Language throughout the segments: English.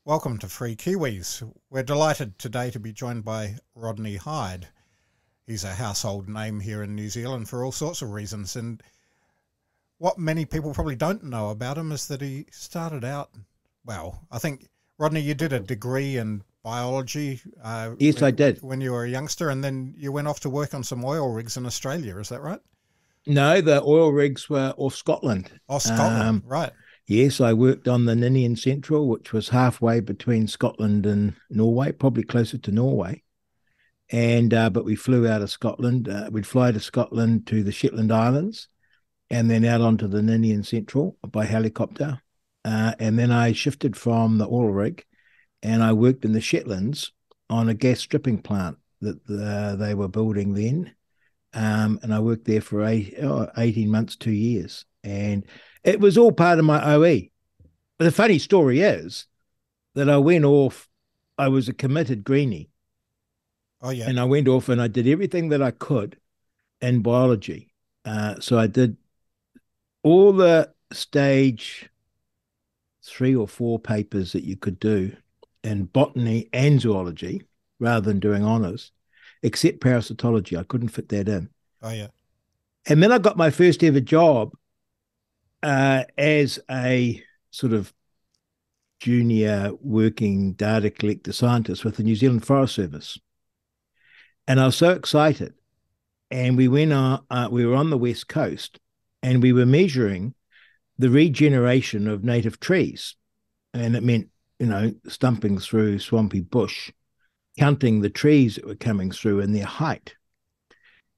Welcome to Free Kiwis. We're delighted today to be joined by Rodney Hide. He's a household name here in New Zealand for all sorts of reasons. And what many people probably don't know about him is that he started out, well, I think, Rodney, you did a degree in biology. Yes, I did. When you were a youngster, and then you went off to work on some oil rigs in Australia. Is that right? No, the oil rigs were off Scotland. Oh, Scotland, right. Yes, I worked on the Ninian Central, which was halfway between Scotland and Norway, probably closer to Norway. And but we flew out of Scotland. We'd fly to Scotland to the Shetland Islands, and then out onto the Ninian Central by helicopter. And then I shifted from the oil rig, and I worked in the Shetlands on a gas stripping plant that they were building then. And I worked there for 18 months, 2 years. And it was all part of my OE. But the funny story is that I went off, I was a committed greenie. Oh, yeah. And I went off and I did everything that I could in biology. So I did all the stage 3 or 4 papers that you could do in botany and zoology rather than doing honours, except parasitology. I couldn't fit that in. Oh, yeah. And then I got my first ever job as a sort of junior working data collector scientist with the New Zealand Forest Service. And I was so excited. And we went we were on the West Coast, and we were measuring the regeneration of native trees. And it meant, stumping through swampy bush, counting the trees that were coming through and their height.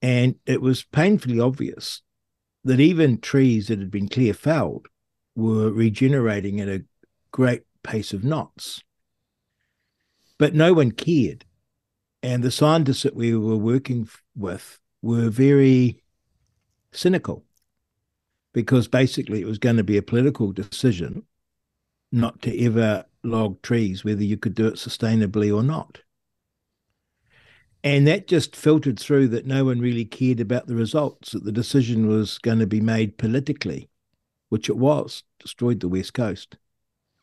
And it was painfully obvious that even trees that had been clear felled were regenerating at a great pace of knots. But no one cared. And the scientists that we were working with were very cynical, because basically it was going to be a political decision not to ever log trees, whether you could do it sustainably or not. And that just filtered through, that no one really cared about the results, that the decision was going to be made politically, which it was, destroyed the West Coast.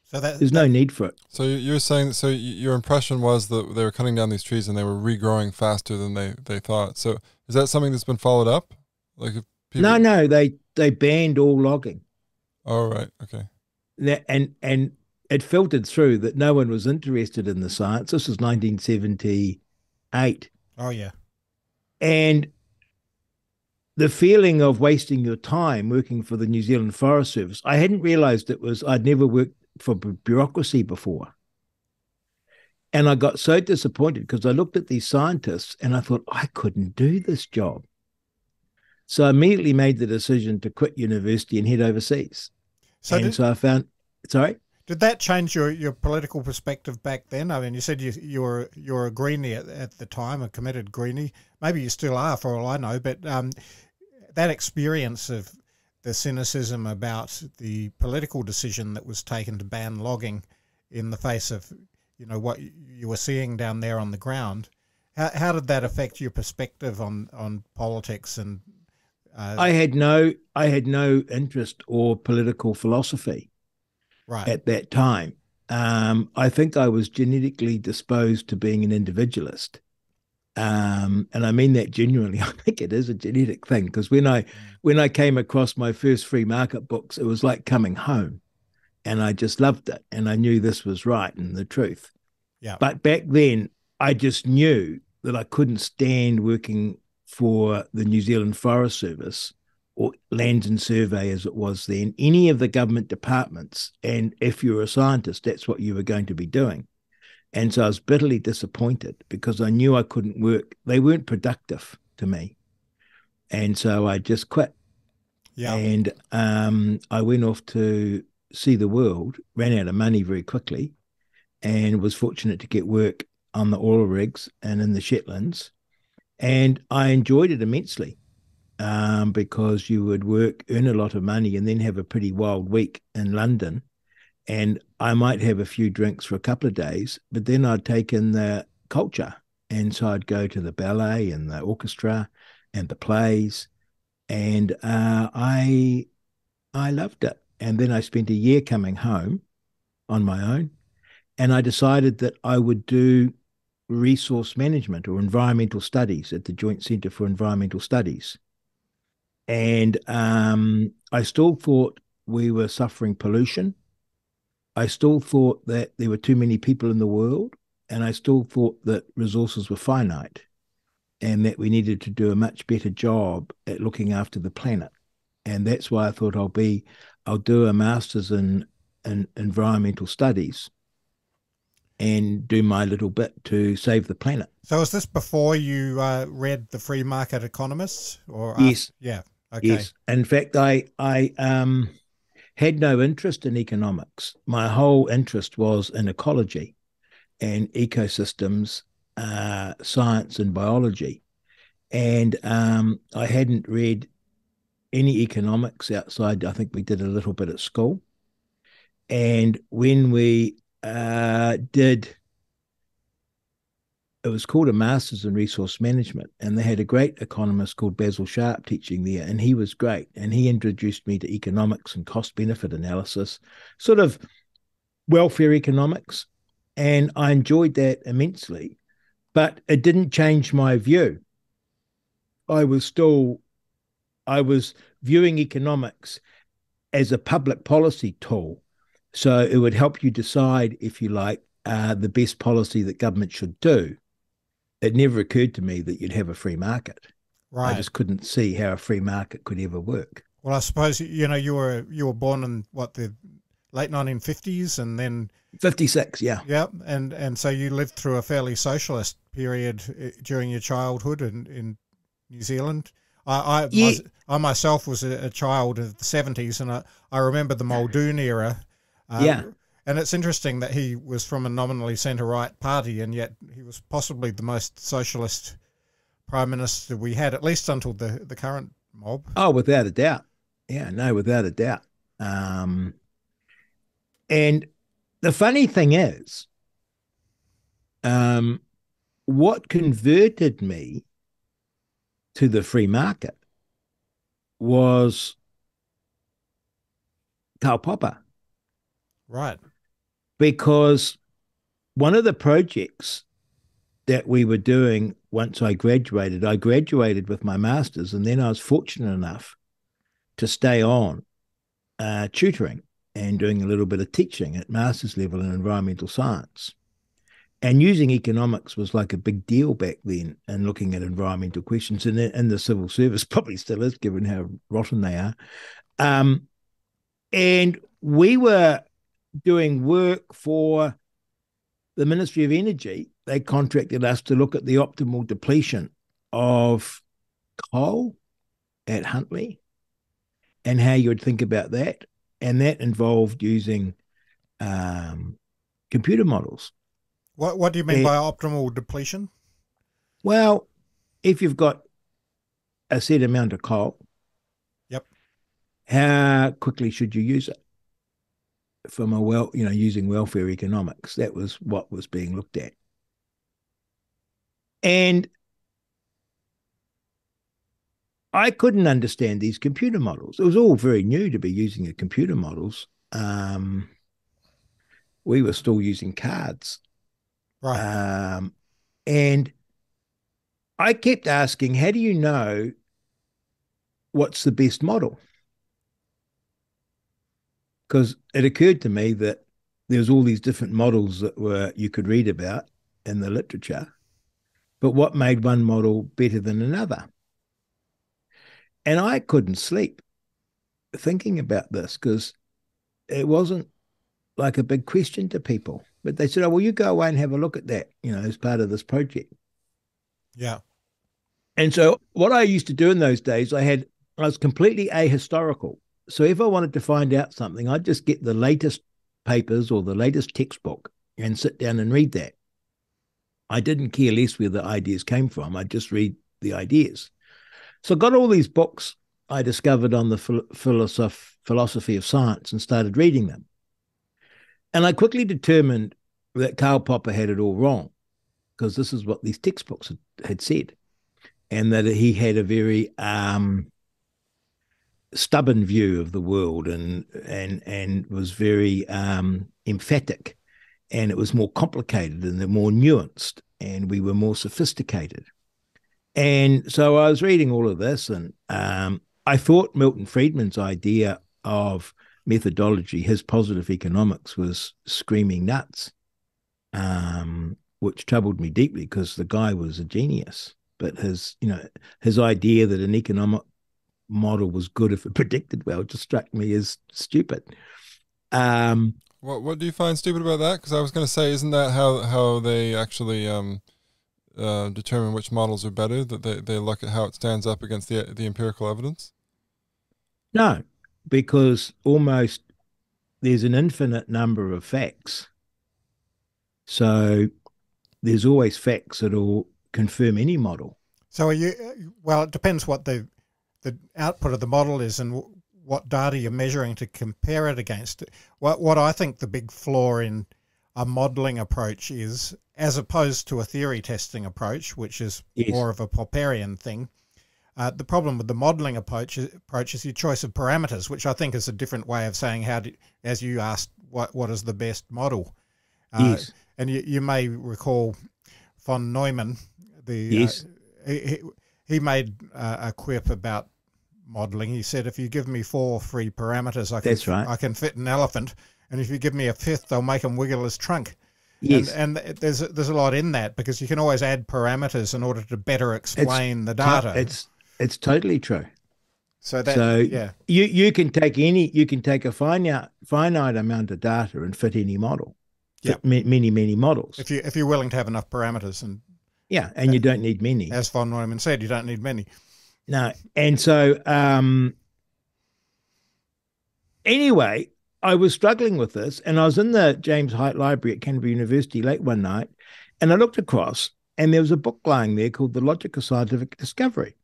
So there's no need for it. So you're saying, so your impression was that they were cutting down these trees and they were regrowing faster than they thought. So is that something that's been followed up? Like if people... No, they banned all logging. Oh, right. Okay. And it filtered through that no one was interested in the science. This was 1978. Oh, yeah. And the feeling of wasting your time working for the New Zealand Forest Service, I hadn't realized I'd never worked for bureaucracy before. And I got so disappointed because I looked at these scientists and I thought, I couldn't do this job. So I immediately made the decision to quit university and head overseas. So I found, sorry? Did that change your political perspective back then? I mean, you said you were a greenie at the time, a committed greenie. Maybe you still are, for all I know. But that experience of the cynicism about the political decision that was taken to ban logging in the face of, what you were seeing down there on the ground, how did that affect your perspective on politics? And I had no interest or political philosophy. Right. At that time. I think I was genetically disposed to being an individualist. And I mean that genuinely. I think it is a genetic thing, because when I came across my first free market books, it was like coming home, and I just loved it. And I knew this was right and the truth. Yeah. But back then, I just knew that I couldn't stand working for the New Zealand Forest Service or Lands and Survey, as it was then, any of the government departments. And if you were a scientist, that's what you were going to be doing. And so I was bitterly disappointed, because I knew I couldn't work. They weren't productive to me. And so I just quit. Yeah. And I went off to see the world, ran out of money very quickly, and was fortunate to get work on the oil rigs and in the Shetlands. And I enjoyed it immensely. Because you would work, earn a lot of money, and then have a pretty wild week in London. And I might have a few drinks for a couple of days, but then I'd take in the culture. And so I'd go to the ballet and the orchestra and the plays. And I loved it. And then I spent a year coming home on my own. And I decided that I would do resource management or environmental studies at the Joint Centre for Environmental Studies. And I still thought we were suffering pollution. I still thought that there were too many people in the world. And I still thought that resources were finite and that we needed to do a much better job at looking after the planet. And that's why I thought I'll do a master's in environmental studies and do my little bit to save the planet. So was this before you read The Free Market Economists? Or Yes. Yeah. Okay. Yes. In fact, I had no interest in economics. My whole interest was in ecology and ecosystems, science and biology. And I hadn't read any economics outside. I think we did a little bit at school. And when we did, it was called a Master's in Resource Management, and they had a great economist called Basil Sharp teaching there, and he was great. And he introduced me to economics and cost-benefit analysis, sort of welfare economics, and I enjoyed that immensely. But it didn't change my view. I was viewing economics as a public policy tool. So it would help you decide, if you like, the best policy that government should do. It never occurred to me that you'd have a free market. Right. I just couldn't see how a free market could ever work. Well, I suppose, you were born in the late 1950s, and then 56, yeah. Yeah, and so you lived through a fairly socialist period during your childhood in New Zealand. I myself was a child of the 70s, and I remember the Muldoon era. Yeah. And it's interesting that he was from a nominally centre-right party, and yet he was possibly the most socialist prime minister we had, at least until the current mob. Oh, without a doubt. Yeah, no, without a doubt. And the funny thing is, what converted me to the free market was Karl Popper. Right. Because one of the projects that we were doing once I graduated with my master's, and then I was fortunate enough to stay on tutoring and doing a little bit of teaching at master's level in environmental science. And using economics was like a big deal back then, and looking at environmental questions, and in the civil service probably still is, given how rotten they are. And we were doing work for the Ministry of Energy. They contracted us to look at the optimal depletion of coal at Huntly and how you would think about that. And that involved using computer models. What do you mean by optimal depletion? Well, if you've got a set amount of coal, yep, how quickly should you use it? From using welfare economics, that was what was being looked at. And I couldn't understand these computer models. It was all very new to be using the computer models. We were still using cards. Right. And I kept asking, how do you know what's the best model? Because it occurred to me that there's all these different models that you could read about in the literature, but what made one model better than another? And I couldn't sleep thinking about this, because it wasn't like a big question to people. But they said, oh, well, you go away and have a look at that, as part of this project. Yeah. And so what I used to do in those days, I was completely ahistorical. So if I wanted to find out something, I'd just get the latest papers or the latest textbook and sit down and read that. I didn't care less where the ideas came from. I'd just read the ideas. So I got all these books I discovered on the philosophy of science and started reading them. And I quickly determined that Karl Popper had it all wrong, because this is what these textbooks had said, and that he had a very stubborn view of the world and was very emphatic and it was more complicated and they're more nuanced, and we were more sophisticated. And so I was reading all of this, and I thought Milton Friedman's idea of methodology, his positive economics, was screaming nuts, which troubled me deeply because the guy was a genius. But his idea that an economic model was good if it predicted well just struck me as stupid. What do you find stupid about that? Because I was going to say, isn't that how they actually determine which models are better? That they look at how it stands up against the empirical evidence? No, because almost there's an infinite number of facts. So there's always facts that will confirm any model. So well, it depends what the output of the model is and what data you're measuring to compare it against. What I think the big flaw in a modelling approach is, as opposed to a theory testing approach, which is more of a Popperian thing, the problem with the modelling approach is your choice of parameters, which I think is a different way of saying as you asked, what is the best model? Yes. And you may recall von Neumann, he made a quip about modelling. He said, if you give me 4 free parameters, I can fit an elephant, and if you give me a 5th, they'll make him wiggle his trunk. Yes. And there's a lot in that, because you can always add parameters in order to better explain the data. It's totally true. So you can take a finite amount of data and fit any model. Yep. Many models. If you're willing to have enough parameters, and you don't need many. As von Neumann said, you don't need many. No, and so anyway, I was struggling with this, and I was in the James Hite Library at Canterbury University late one night, and I looked across, and there was a book lying there called The Logic of Scientific Discovery,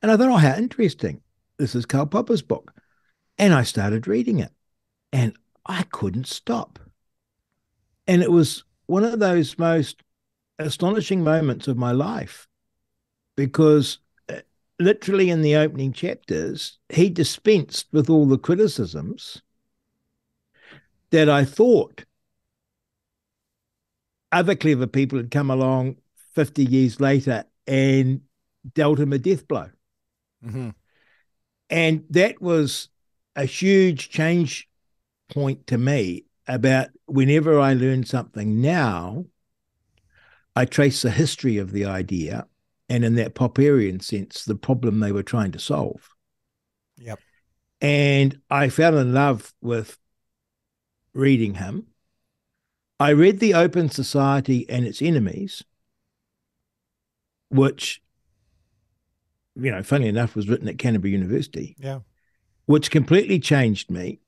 and I thought, oh, how interesting! This is Karl Popper's book, and I started reading it, and I couldn't stop. And it was one of those most astonishing moments of my life, because literally in the opening chapters, he dispensed with all the criticisms that I thought other clever people had come along 50 years later and dealt him a death blow. Mm-hmm. And that was a huge change point to me about whenever I learn something now, I trace the history of the idea, and in that Popperian sense, the problem they were trying to solve. Yep. And I fell in love with reading him. I read The Open Society and Its Enemies, which, funny enough, was written at Canterbury University. Yeah. Which completely changed me,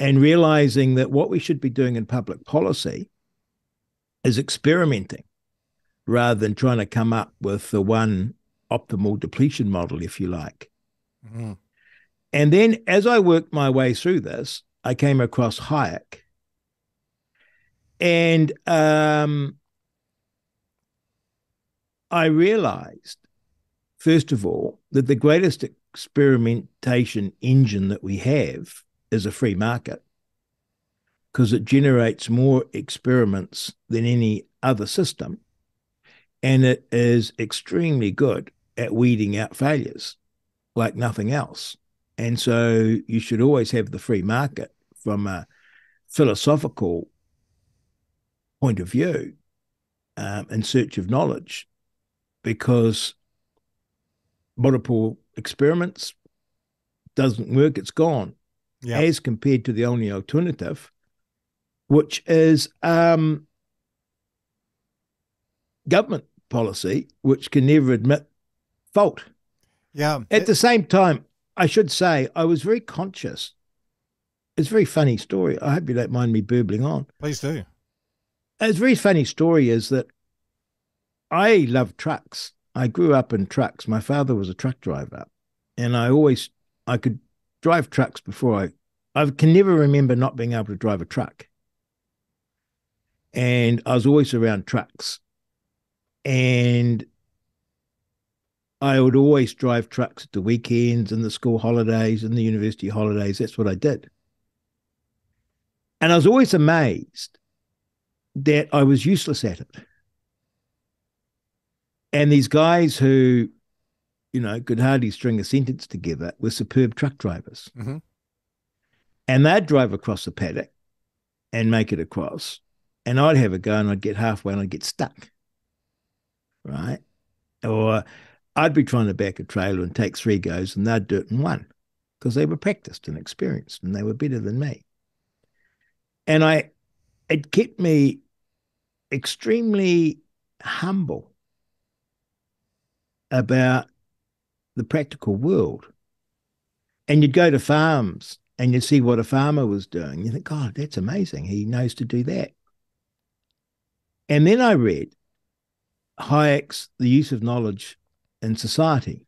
and realizing that what we should be doing in public policy is experimenting rather than trying to come up with the one optimal depletion model, if you like. Mm-hmm. And then as I worked my way through this, I came across Hayek. And I realized, first of all, that the greatest experimentation engine that we have is a free market, because it generates more experiments than any other system, and it is extremely good at weeding out failures like nothing else. And so you should always have the free market from a philosophical point of view, in search of knowledge, because multiple experiments doesn't work, it's gone. Yep. As compared to the only alternative, which is government policy, which can never admit fault. Yeah. At the same time, I should say, I was very conscious. It's a very funny story. I hope you don't mind me burbling on. Please do. It's a very funny story is that I love trucks. I grew up in trucks. My father was a truck driver, and I could drive trucks before I can never remember not being able to drive a truck. And I was always around trucks. And I would always drive trucks at the weekends and the school holidays and the university holidays. That's what I did. And I was always amazed that I was useless at it. And these guys who, could hardly string a sentence together were superb truck drivers. Mm-hmm. And they'd drive across the paddock and make it across. And I'd have a go and I'd get halfway and I'd get stuck. Right. Or I'd be trying to back a trailer and take 3 goes and they'd do it in 1 because they were practiced and experienced and they were better than me. And it kept me extremely humble about the practical world. And you'd go to farms and you'd see what a farmer was doing. You think, God, that's amazing. He knows to do that. And then I read Hayek's The Use of Knowledge in Society,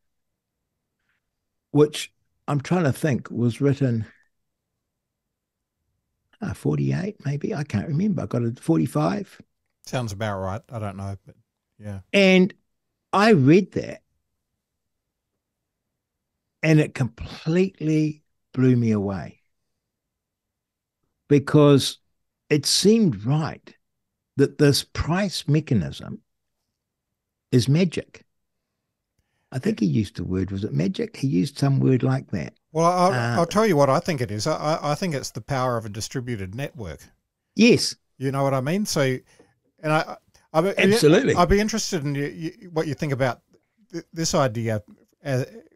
which I'm trying to think was written 48, maybe. I can't remember. I got it 45. Sounds about right. I don't know, but yeah. And I read that and it completely blew me away because it seemed right that this price mechanism is magic. I think he used the word, was it magic? He used some word like that. Well, I'll tell you what I think it is. I think it's the power of a distributed network. Yes. You know what I mean? So, and absolutely. I'd be interested in what you think about this idea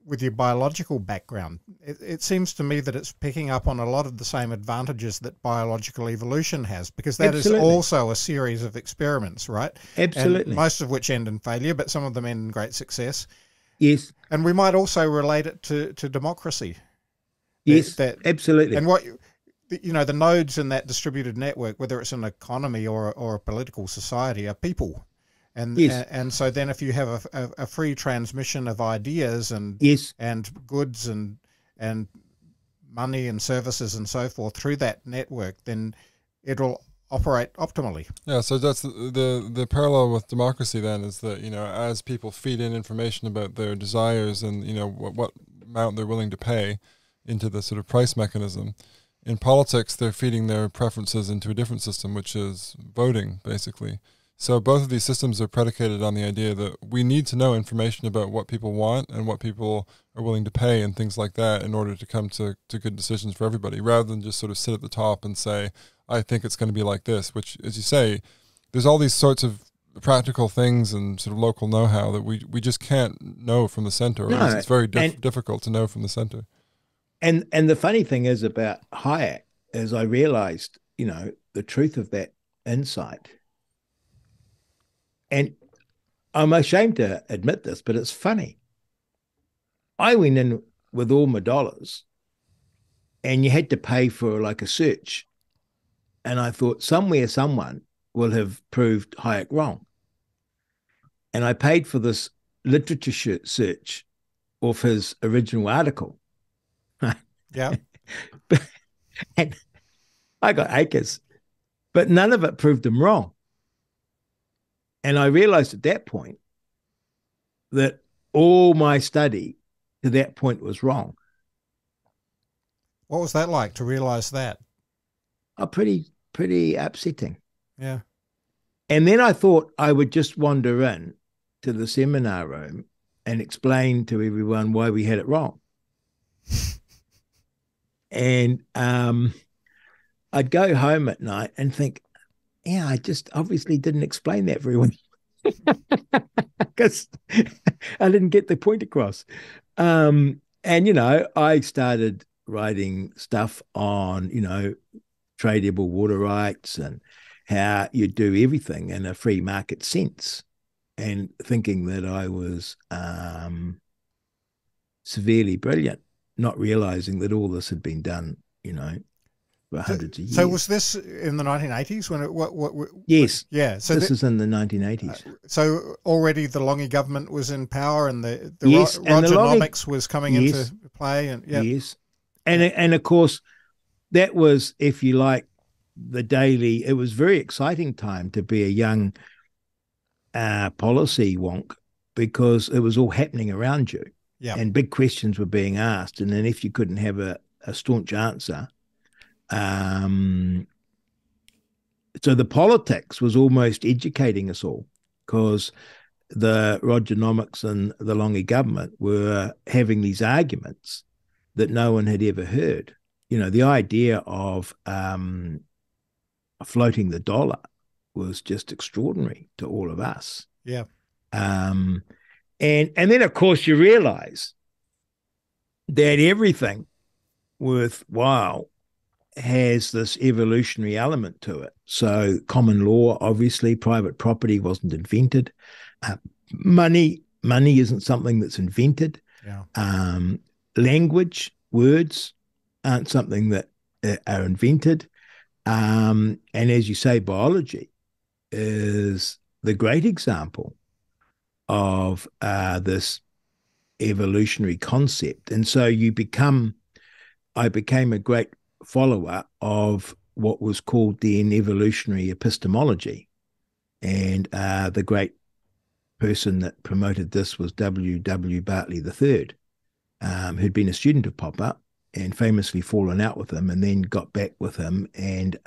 with your biological background. It seems to me that it's picking up on a lot of the same advantages that biological evolution has, because that absolutely. is also a series of experiments, right? Absolutely. And most of which end in failure, but some of them end in great success. Yes. And we might also relate it to democracy. Yes, absolutely. And the nodes in that distributed network, whether it's an economy or a political society, are people. And yes. and so then if you have a free transmission of ideas and yes. and goods and money and services and so forth through that network, then it'll operate optimally. Yeah, so that's the parallel with democracy then, is that, as people feed in information about their desires and, what amount they're willing to pay into the sort of price mechanism, in politics they're feeding their preferences into a different system, which is voting, basically. So both of these systems are predicated on the idea that we need to know information about what people want and what people are willing to pay and things like that in order to come to good decisions for everybody, rather than just sort of sit at the top and say, I think it's going to be like this, which, as you say, there's all these sorts of practical things and sort of local know-how that we just can't know from the center. No, it's very difficult to know from the center. And the funny thing is about Hayek is I realized, the truth of that insight. And I'm ashamed to admit this, but it's funny. I went in with all my dollars and you had to pay for like a search. And I thought somewhere someone will have proved Hayek wrong. And I paid for this literature search off his original article. Yeah. And I got acres, but none of it proved him wrong. And I realized at that point that all my study to that point was wrong. What was that like to realize that? Oh, pretty upsetting. Yeah. And then I thought I would just wander in to the seminar room and explain to everyone why we had it wrong. And I'd go home at night and think, yeah, I just obviously didn't explain that very well because I didn't get the point across. And, I started writing stuff on, tradable water rights and how you do everything in a free market sense, and thinking that I was severely brilliant, not realizing that all this had been done, for hundreds of years. So was this in the 1980s when it? Yes. Yeah. So this is in the 1980s. So already the Longy government was in power, and the yes, Rogernomics was coming into play, and yeah. Yes, and of course that was, if you like, the daily. It was very exciting time to be a young policy wonk, because it was all happening around you. Yeah. And big questions were being asked. And then if you couldn't have a staunch answer, so the politics was almost educating us all, because the Rogernomics and the Longy government were having these arguments that no one had ever heard. You know, the idea of floating the dollar was just extraordinary to all of us. Yeah. And then, of course, you realize that everything worthwhile has this evolutionary element to it. So common law, obviously, private property wasn't invented. Money isn't something that's invented. Yeah. Language, words aren't something that are invented. And as you say, biology is the great example of this evolutionary concept. And so I became a great follower of what was called then evolutionary epistemology. And the great person that promoted this was W. Bartley III, who'd been a student of Popper and famously fallen out with him, and then got back with him and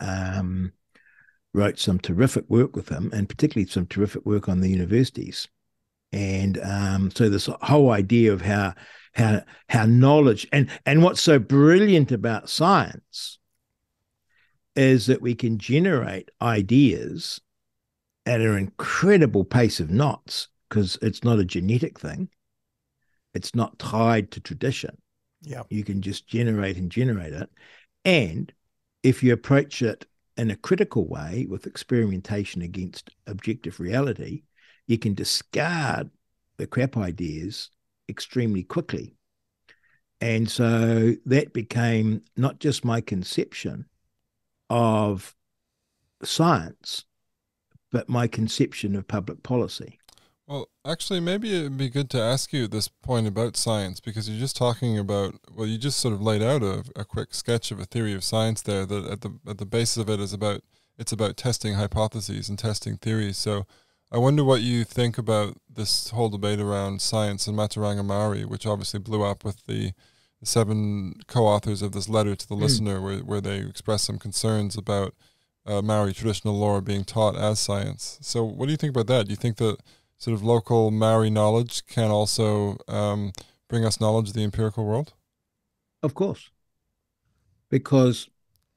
wrote some terrific work with him, and particularly some terrific work on the universities. And so this whole idea of how knowledge, and what's so brilliant about science is that we can generate ideas at an incredible pace of knots, because it's not a genetic thing. It's not tied to tradition. Yeah. You can just generate it. And if you approach it in a critical way with experimentation against objective reality, you can discard the crap ideas extremely quickly. And so that became not just my conception of science, but my conception of public policy. Well, actually, maybe it'd be good to ask you this point about science, because you're just talking about, well, you just sort of laid out a quick sketch of a theory of science there, that at the basis of it is it's about testing hypotheses and testing theories. So I wonder what you think about this whole debate around science and Maturanga Maori, which obviously blew up with the 7 co-authors of this letter to the listener, where they expressed some concerns about Maori traditional lore being taught as science. So what do you think about that? Do you think that sort of local Maori knowledge can also bring us knowledge of the empirical world? Of course. Because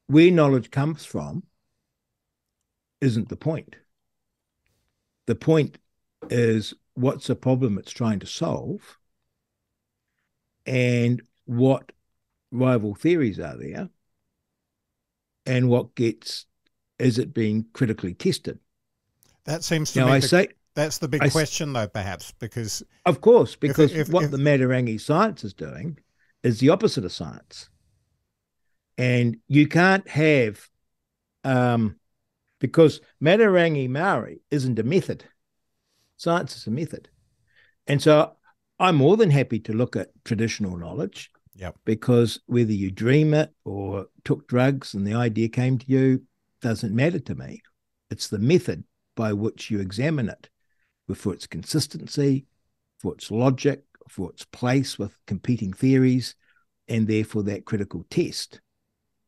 where knowledge comes from isn't the point. The point is what's the problem it's trying to solve, and what rival theories are there, and is it being critically tested? That seems to me that's the big question, though, perhaps, because... Of course, because what the Matarangi science is doing is the opposite of science. And you can't have... because Matarangi Maori isn't a method. Science is a method. And so I'm more than happy to look at traditional knowledge. Yep. Because whether you dream it or took drugs and the idea came to you doesn't matter to me. It's the method by which you examine it, for its consistency, for its logic, for its place with competing theories, and therefore that critical test.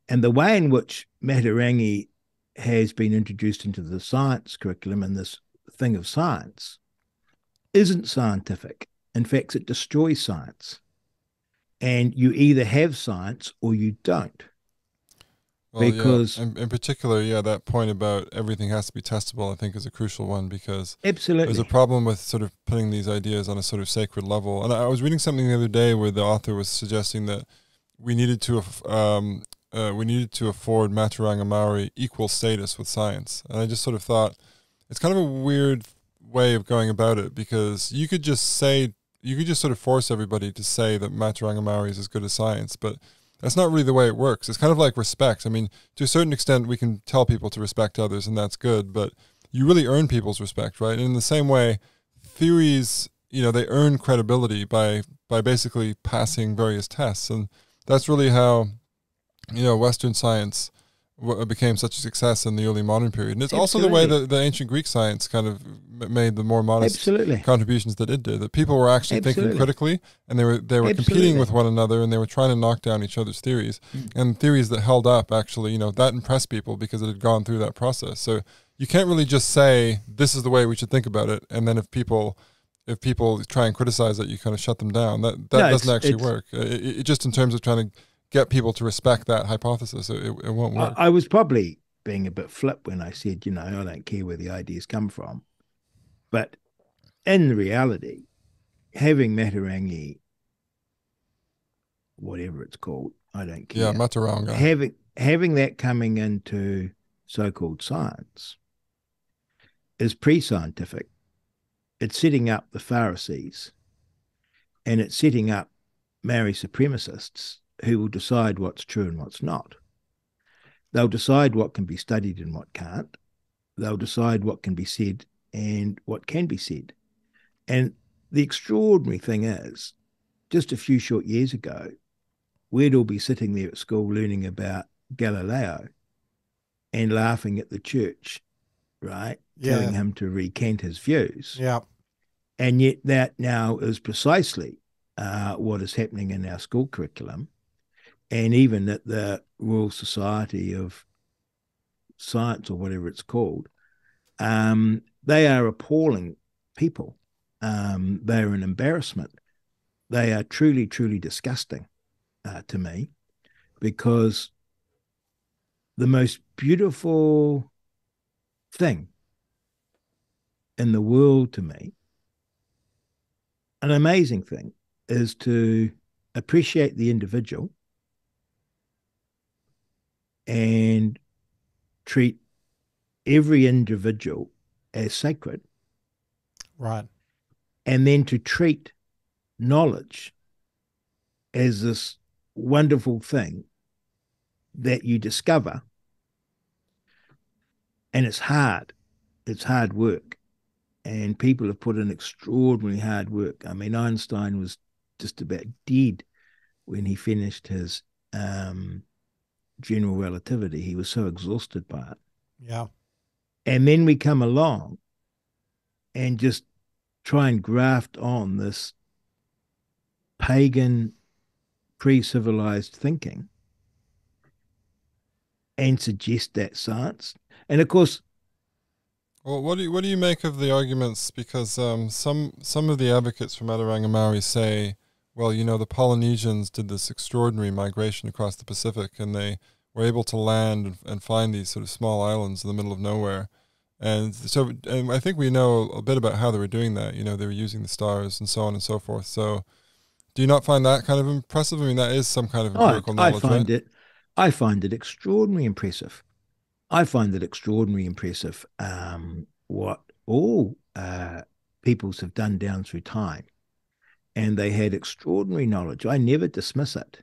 And the way in which Matarangi has been introduced into the science curriculum and this thing of science isn't scientific. In fact, it destroys science. And you either have science or you don't. Well, because in particular, that point about everything has to be testable, I think, is a crucial one, because absolutely there's a problem with sort of putting these ideas on a sort of sacred level. And I was reading something the other day where the author was suggesting that we needed to afford Maturanga Maori equal status with science. And I just sort of thought it's kind of a weird way of going about it, because you could just sort of force everybody to say that Maturanga Maori is as good as science, but that's not really the way it works. It's kind of like respect. I mean, to a certain extent, we can tell people to respect others, and that's good, but you really earn people's respect, right? And in the same way, theories, they earn credibility by basically passing various tests. And that's really how, Western science became such a success in the early modern period. And it's also the Absolutely. way that the ancient Greek science kind of made the more modest Absolutely. contributions that it did, that people were actually thinking Absolutely. critically, and they were competing Absolutely. with one another, and they were trying to knock down each other's theories. And theories that held up, actually, you know, that impressed people because it had gone through that process. So you can't really just say this is the way we should think about it, and then if people try and criticize it, you kind of shut them down. That No, doesn't actually work. It just in terms of trying to get people to respect that hypothesis, it won't work. I was probably being a bit flip when I said, you know, I don't care where the ideas come from. But in reality, having Matarangi, whatever it's called, I don't care. Yeah, Mataranga. Having that coming into so-called science is pre-scientific. It's setting up the Pharisees, and it's setting up Maori supremacists who will decide what's true and what's not. They'll decide what can be studied and what can't. They'll decide what can be said and what can be said. And the extraordinary thing is, just a few short years ago, we'd all be sitting there at school learning about Galileo and laughing at the church, right? Yeah. Telling him to recant his views. Yeah. And yet that now is precisely what is happening in our school curriculum. And even at the Royal Society of Science, or whatever it's called, they are appalling people. They are an embarrassment. They are truly, truly disgusting to me, because the most beautiful thing in the world to me, an amazing thing, is to appreciate the individual and treat every individual as sacred. Right. And then to treat knowledge as this wonderful thing that you discover. And it's hard. It's hard work. And people have put in extraordinarily hard work. I mean, Einstein was just about dead when he finished his general relativity. He was so exhausted by it. Yeah. And then we come along and just try and graft on this pagan, pre-civilized thinking and suggest that science. And of course, well, what do you make of the arguments? Because some of the advocates for Mataranga Maori say, well, you know, the Polynesians did this extraordinary migration across the Pacific, and they were able to land and find these sort of small islands in the middle of nowhere. And so, and I think we know a bit about how they were doing that. You know, they were using the stars and so on and so forth. So, do you not find that kind of impressive? I mean, that is some kind of empirical knowledge, right? I find it extraordinarily impressive. I find it extraordinarily impressive what all peoples have done down through time. And they had extraordinary knowledge. I never dismiss it.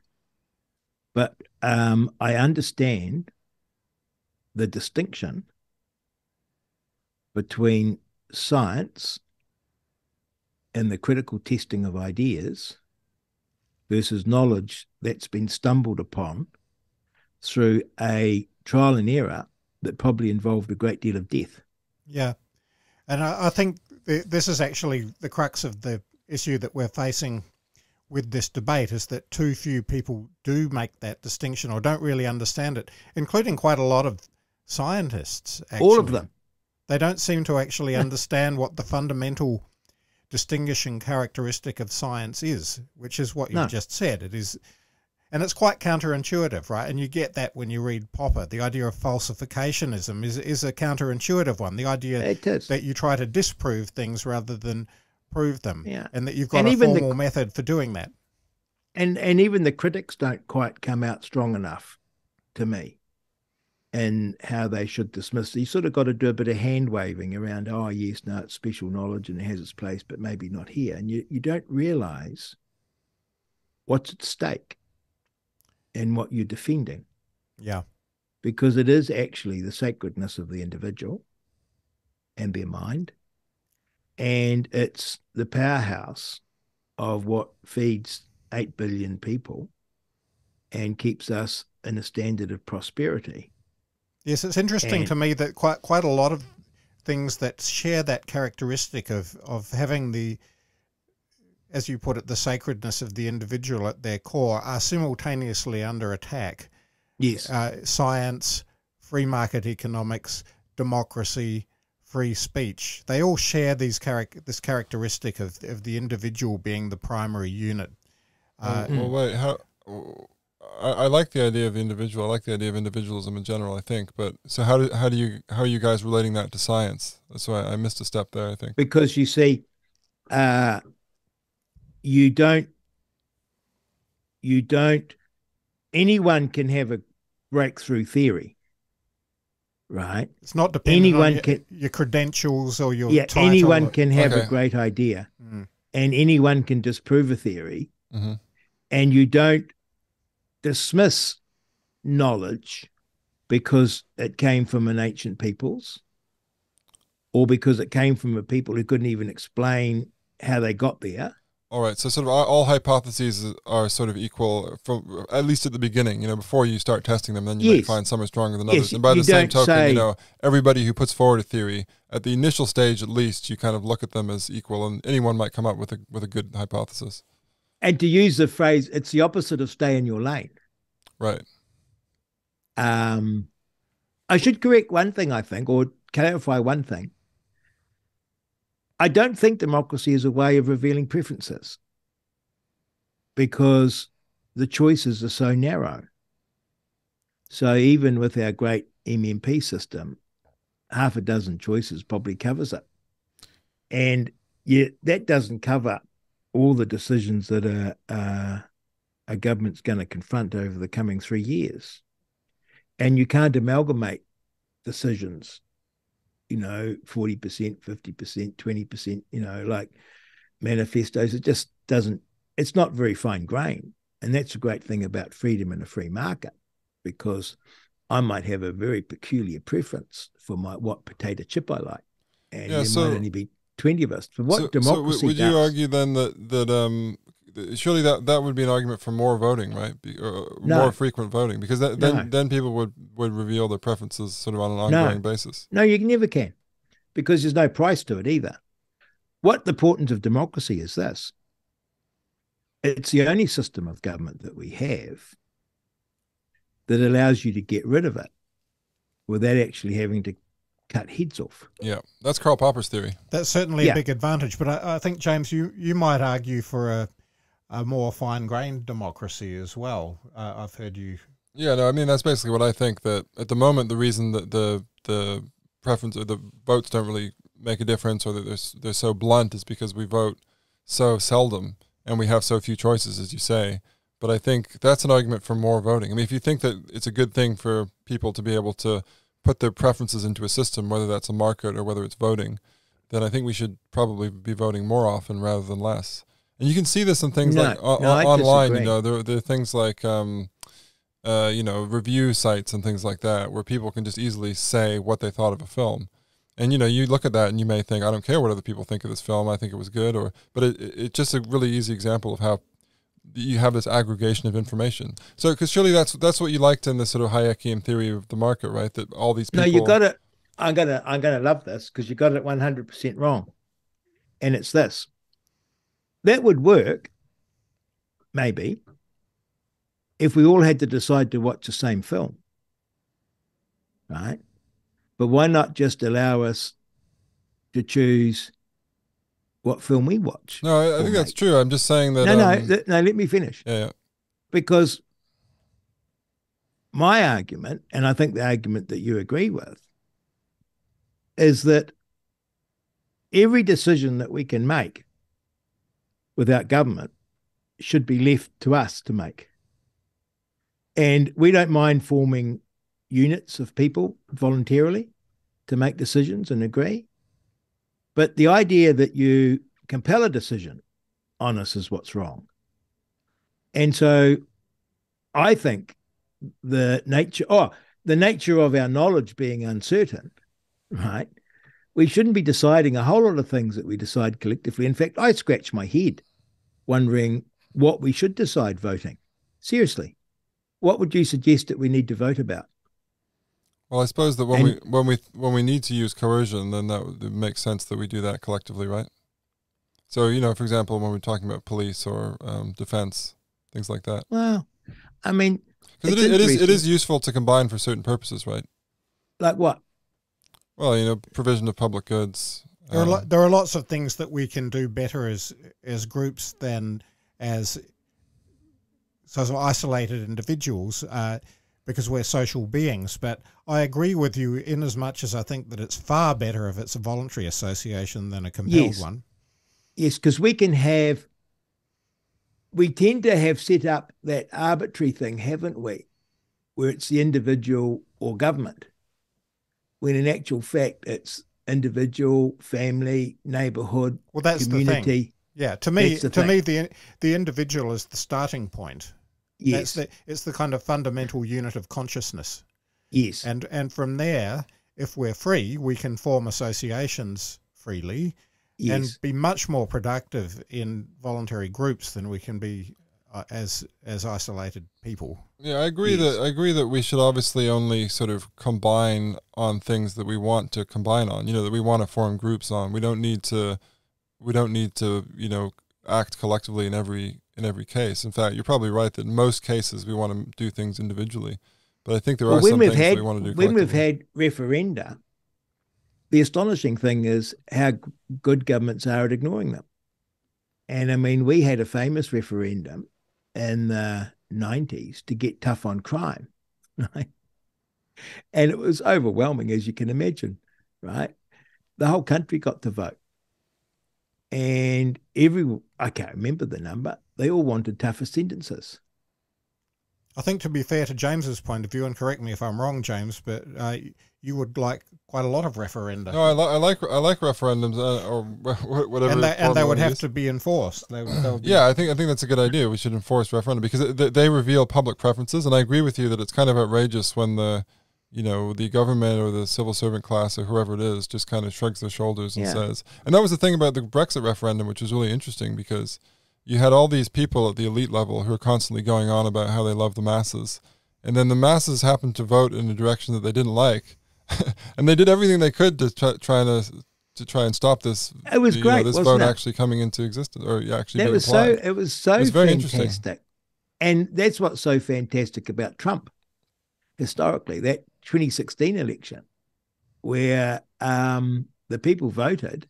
But I understand the distinction between science and the critical testing of ideas versus knowledge that's been stumbled upon through a trial and error that probably involved a great deal of death. Yeah. And I think this is actually the crux of the issue that we're facing with this debate, is that too few people do make that distinction or don't really understand it, including quite a lot of scientists. Actually. All of them. They don't seem to actually understand what the fundamental distinguishing characteristic of science is, which is what you just said. It is, and it's quite counterintuitive, right? And you get that when you read Popper. The idea of falsificationism is a counterintuitive one. The idea that you try to disprove things rather than prove them, and that you've got a formal method for doing that. And even the critics don't quite come out strong enough to me in how they should dismiss. You sort of got to do a bit of hand waving around, oh yes, no, it's special knowledge and it has its place, but maybe not here. And you don't realize what's at stake and what you're defending. Yeah. Because it is actually the sacredness of the individual and their mind. And it's the powerhouse of what feeds 8 billion people and keeps us in a standard of prosperity. Yes, it's interesting And to me that quite a lot of things that share that characteristic of having the, as you put it, the sacredness of the individual at their core are simultaneously under attack. yes, Science, free market economics, democracy, free speech, they all share this characteristic of the individual being the primary unit. Well, wait. I like the idea of the individual. I like the idea of individualism in general, I think. But so how are you guys relating that to science? That's why I missed a step there, I think. because you see, you don't anyone can have a breakthrough theory, right? It's not dependent on your credentials or your title. Anyone can have a great idea, and anyone can disprove a theory, and you don't dismiss knowledge because it came from an ancient peoples or because it came from a people who couldn't even explain how they got there. All right, so sort of all hypotheses are sort of equal, from at least at the beginning. Before you start testing them, then you might find some are stronger than others. And by the same token, everybody who puts forward a theory at the initial stage, at least, you kind of look at them as equal, and anyone might come up with a good hypothesis. And to use the phrase, it's the opposite of stay in your lane. Right. I should correct one thing, I think, or clarify one thing. I don't think democracy is a way of revealing preferences because the choices are so narrow. So even with our great MMP system, half a dozen choices probably covers it. And yet that doesn't cover all the decisions that a government's going to confront over the coming 3 years. And you can't amalgamate decisions, 40%, 50%, 20%, like manifestos. It just doesn't, it's not very fine grained. And that's a great thing about freedom in a free market, because I might have a very peculiar preference for what potato chip I like. And there might only be 20 of us. But what democracy so would you argue then that surely that would be an argument for more voting, right? More frequent voting, because then people would reveal their preferences sort of on an ongoing basis. No, you never can, because there's no price to it either. What the importance of democracy is this: it's the only system of government that we have that allows you to get rid of it without actually having to cut heads off. Yeah, that's Karl Popper's theory. That's certainly a big advantage. But I think, James, you might argue for a more fine-grained democracy as well. I've heard you. Yeah, no, I mean, that's basically what I think, that at the moment the reason that the preference or the votes don't really make a difference, or that they're so blunt, is because we vote so seldom and we have so few choices, as you say. But I think that's an argument for more voting. I mean, if you think that it's a good thing for people to be able to put their preferences into a system, whether that's a market or whether it's voting, then I think we should probably be voting more often rather than less. And you can see this in things like online. There are things like review sites and things like that, where people can just easily say what they thought of a film. And you look at that and you may think, I don't care what other people think of this film, I think it was good. But it's just a really easy example of how you have this aggregation of information. So, because surely that's what you liked in this sort of Hayekian theory of the market, right? That all these people. No, you got it. I'm gonna love this, because you got it 100% wrong, and it's this. That would work, maybe, if we all had to decide to watch the same film, right? But why not just allow us to choose what film we watch? No, I think that's true. I'm just saying that. No, let me finish. Yeah. Because my argument, and I think the argument that you agree with, is that every decision that we can make without government should be left to us to make. And we don't mind forming units of people voluntarily to make decisions and agree. But the idea that you compel a decision on us is what's wrong. And so I think the nature of our knowledge being uncertain, right? We shouldn't be deciding a whole lot of things that we decide collectively. In fact, I scratch my head wondering what we should decide voting. Seriously, what would you suggest that we need to vote about? Well, I suppose that when we need to use coercion, then it makes sense that we do that collectively, right? So, for example, when we're talking about police or defense, things like that. Well, I mean, because it is useful to combine for certain purposes, right? Like what? Well, provision of public goods. There are lots of things that we can do better as groups than as isolated individuals, because we're social beings. But I agree with you in as much as I think that it's far better if it's a voluntary association than a compelled one. Yes, because we tend to have set up that arbitrary thing, haven't we, where it's the individual or government, when in actual fact it's individual, family, neighbourhood, community. The thing. Yeah, to me, the individual is the starting point. Yes, it's the kind of fundamental unit of consciousness. Yes, and from there, if we're free, we can form associations freely. Yes. And be much more productive in voluntary groups than we can be as isolated people. Yeah, I agree that we should obviously only sort of combine on things that we want to combine on. That we want to form groups on. We don't need to act collectively in every case. In fact, you're probably right that in most cases we want to do things individually. But I think there are some things that we want to do collectively. When we've had referenda, the astonishing thing is how good governments are at ignoring them. And I mean, we had a famous referendum in the 90s to get tough on crime, right? And it was overwhelming, as you can imagine, right? The whole country got to vote. And I can't remember the number, they all wanted tougher sentences. I think, to be fair to James's point of view, and correct me if I'm wrong, James, but you would like quite a lot of referenda. No, I like referendums or whatever. And they would have to be enforced. Yeah, I think that's a good idea. We should enforce referenda because they reveal public preferences, and I agree with you that it's kind of outrageous when the government or the civil servant class or whoever it is just kind of shrugs their shoulders and says. And that was the thing about the Brexit referendum, which was really interesting because you had all these people at the elite level who are constantly going on about how they love the masses. And then the masses happened to vote in a direction that they didn't like. And they did everything they could to try and stop this. It was great, this vote actually coming into existence, or actually being applied. It was so fantastic. And that's what's so fantastic about Trump historically, that 2016 election where the people voted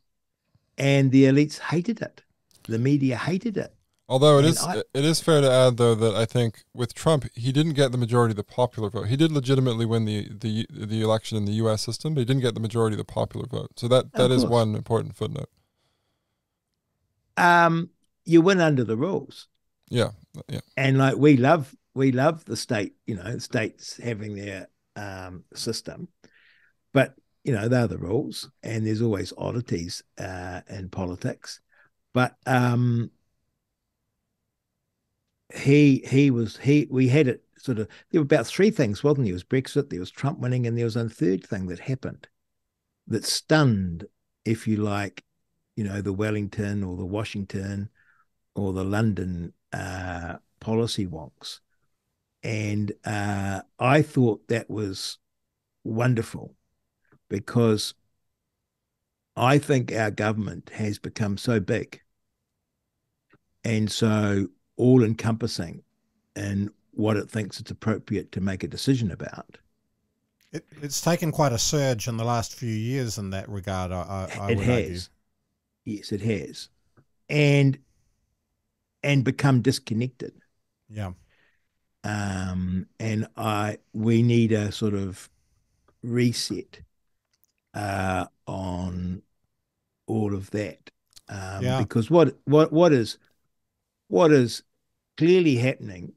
and the elites hated it. The media hated it. Although it is fair to add, though, that I think with Trump, he didn't get the majority of the popular vote. He did legitimately win the election in the U.S. system, but he didn't get the majority of the popular vote. So that is one important footnote. You win under the rules. Yeah. And like we love the state, states having their system, but they're the rules, and there's always oddities in politics. But we had it sort of, there were about three things, wasn't there? There was Brexit, there was Trump winning, and there was a third thing that happened that stunned, if you like, the Wellington or the Washington or the London policy wonks. And I thought that was wonderful because I think our government has become so big and so all-encompassing in what it thinks it's appropriate to make a decision about. It's taken quite a surge in the last few years in that regard, I would argue. Yes, it has. And become disconnected. Yeah. And we need a sort of reset on all of that. Because what is clearly happening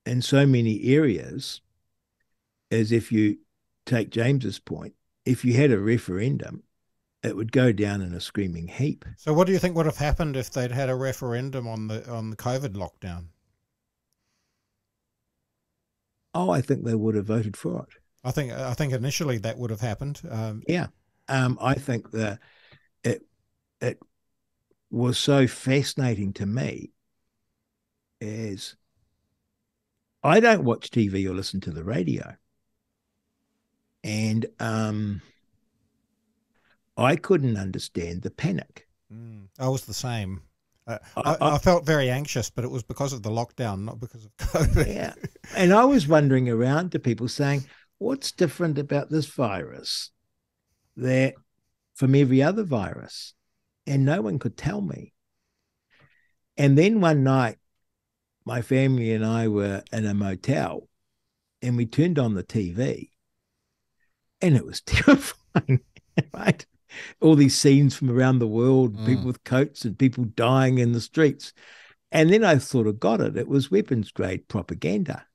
in so many areas is, if you take James's point, if you had a referendum, it would go down in a screaming heap. So what do you think would have happened if they'd had a referendum on the COVID lockdown? Oh, I think they would have voted for it. I think initially that would have happened. I think that it was so fascinating to me as I don't watch TV or listen to the radio. And I couldn't understand the panic. I was the same. I, I felt very anxious, but it was because of the lockdown, not because of COVID. yeah. And I was wandering around to people saying, what's different about this virus that from every other virus? And no one could tell me. And then one night, my family and I were in a motel and we turned on the TV and it was terrifying, right? All these scenes from around the world, people with coats and people dying in the streets. And then I sort of got it. It was weapons grade propaganda.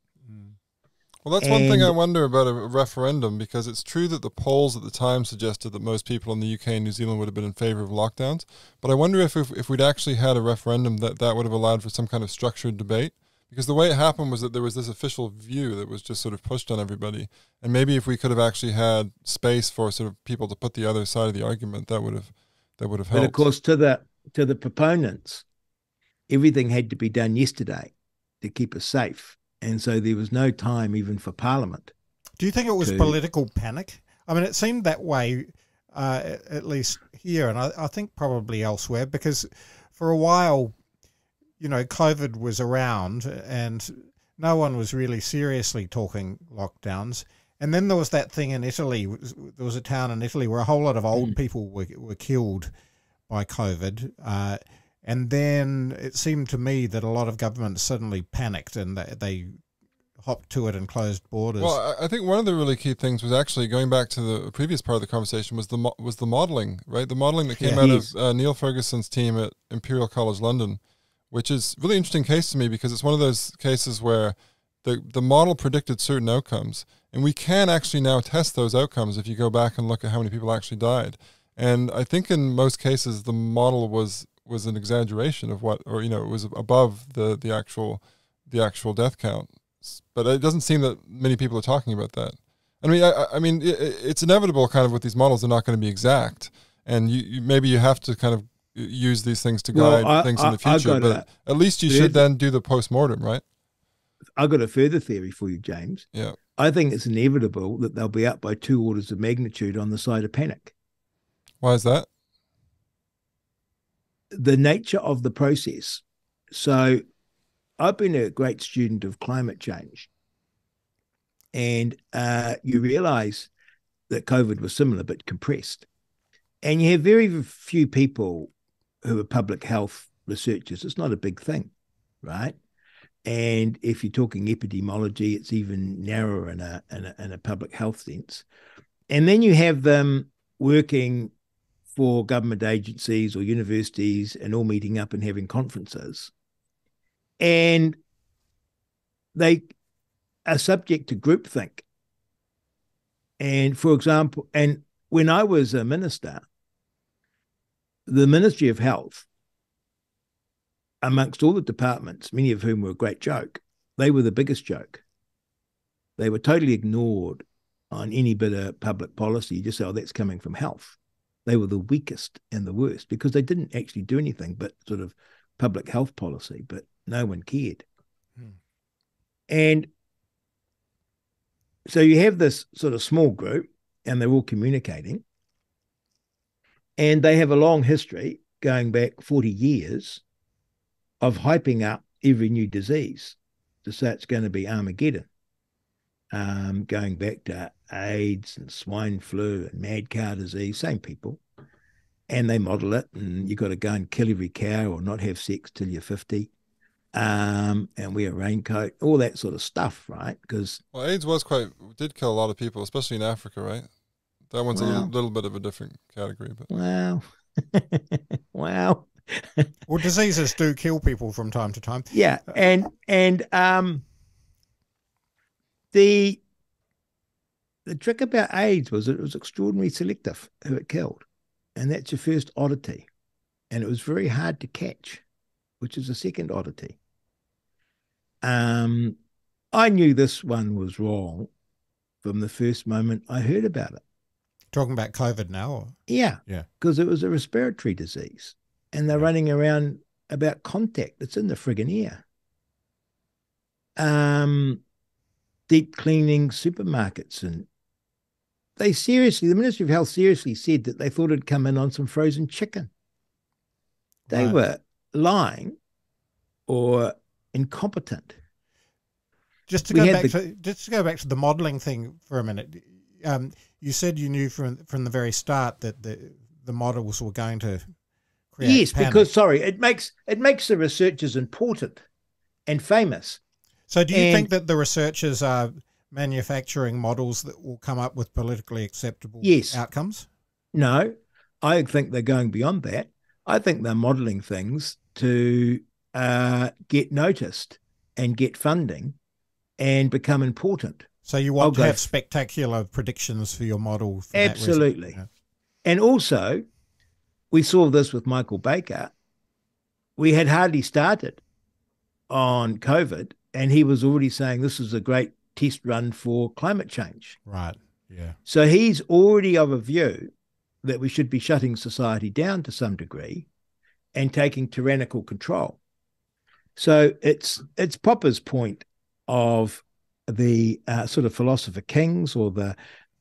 Well, that's one thing I wonder about a referendum, because it's true that the polls at the time suggested that most people in the UK and New Zealand would have been in favour of lockdowns. But I wonder if we'd actually had a referendum that would have allowed for some kind of structured debate. Because the way it happened was that there was this official view that was just sort of pushed on everybody. And maybe if we could have actually had space for sort of people to put the other side of the argument, that would have helped. But of course, to the proponents, everything had to be done yesterday to keep us safe. And so there was no time even for Parliament. Do you think it was political panic? I mean, it seemed that way, at least here, and I think probably elsewhere, because for a while, you know, COVID was around and no one was really seriously talking lockdowns. And then there was that thing in Italy. There was a town in Italy where a whole lot of old people were killed by COVID. And then it seemed to me that a lot of governments suddenly panicked and they hopped to it and closed borders. Well, I think one of the really key things was actually going back to the previous part of the conversation was the modelling, right? The modelling that came out of Neil Ferguson's team at Imperial College London, which is a really interesting case to me because it's one of those cases where the model predicted certain outcomes, and we can actually now test those outcomes if you go back and look at how many people actually died. And I think in most cases the model was an exaggeration of what, or, you know, it was above the actual death count. But it doesn't seem that many people are talking about that. I mean, it's inevitable kind of with these models, they're not going to be exact. And maybe you have to kind of use these things to guide things in the future. But at least you should then do the post-mortem, right? I've got a further theory for you, James. Yeah. I think it's inevitable that they'll be up by 2 orders of magnitude on the side of panic. Why is that? The nature of the process. So I've been a great student of climate change. And you realize that COVID was similar but compressed. And you have very few people who are public health researchers. It's not a big thing, right? And if you're talking epidemiology, it's even narrower in a public health sense. And then you have them working for government agencies or universities and all meeting up and having conferences. And they are subject to groupthink. And for example, and when I was a minister, the Ministry of Health, amongst all the departments, many of whom were a great joke, they were the biggest joke. They were totally ignored on any bit of public policy. You just say, oh, that's coming from health. They were the weakest and the worst because they didn't actually do anything but sort of public health policy, but no one cared. And so you have this sort of small group and they're all communicating and they have a long history going back 40 years of hyping up every new disease to say it's going to be Armageddon, going back to AIDS and swine flu and mad cow disease, same people. And they model it, and you've got to go and kill every cow or not have sex till you're 50, and wear a raincoat, all that sort of stuff, right? Because AIDS did kill a lot of people, especially in Africa, right? That one's a little bit of a different category. But wow. Wow. Well, diseases do kill people from time to time. Yeah, and the trick about AIDS was it was extraordinarily selective who it killed, and that's your first oddity, and it was very hard to catch, which is the second oddity. I knew this one was wrong from the first moment I heard about it. Talking about COVID now? Or? Yeah, yeah, because it was a respiratory disease. And they're running around about contact. It's in the friggin' air. Deep cleaning supermarkets and the Ministry of Health seriously said that they thought it'd come in on some frozen chicken. They were lying or incompetent. Just to go back to the modelling thing for a minute. You said you knew from the very start that the models were going to create panic. Because it makes the researchers important and famous. So do you think that the researchers are manufacturing models that will come up with politically acceptable outcomes? No, I think they're going beyond that. I think they're modelling things to get noticed and get funding and become important. So you want to have spectacular predictions for your model? For absolutely. That reason. And also, we saw this with Michael Baker. We had hardly started on COVID, and he was already saying this is a great test run for climate change. Right, yeah. So he's already of a view that we should be shutting society down to some degree and taking tyrannical control. So it's Popper's point of the sort of philosopher kings, or the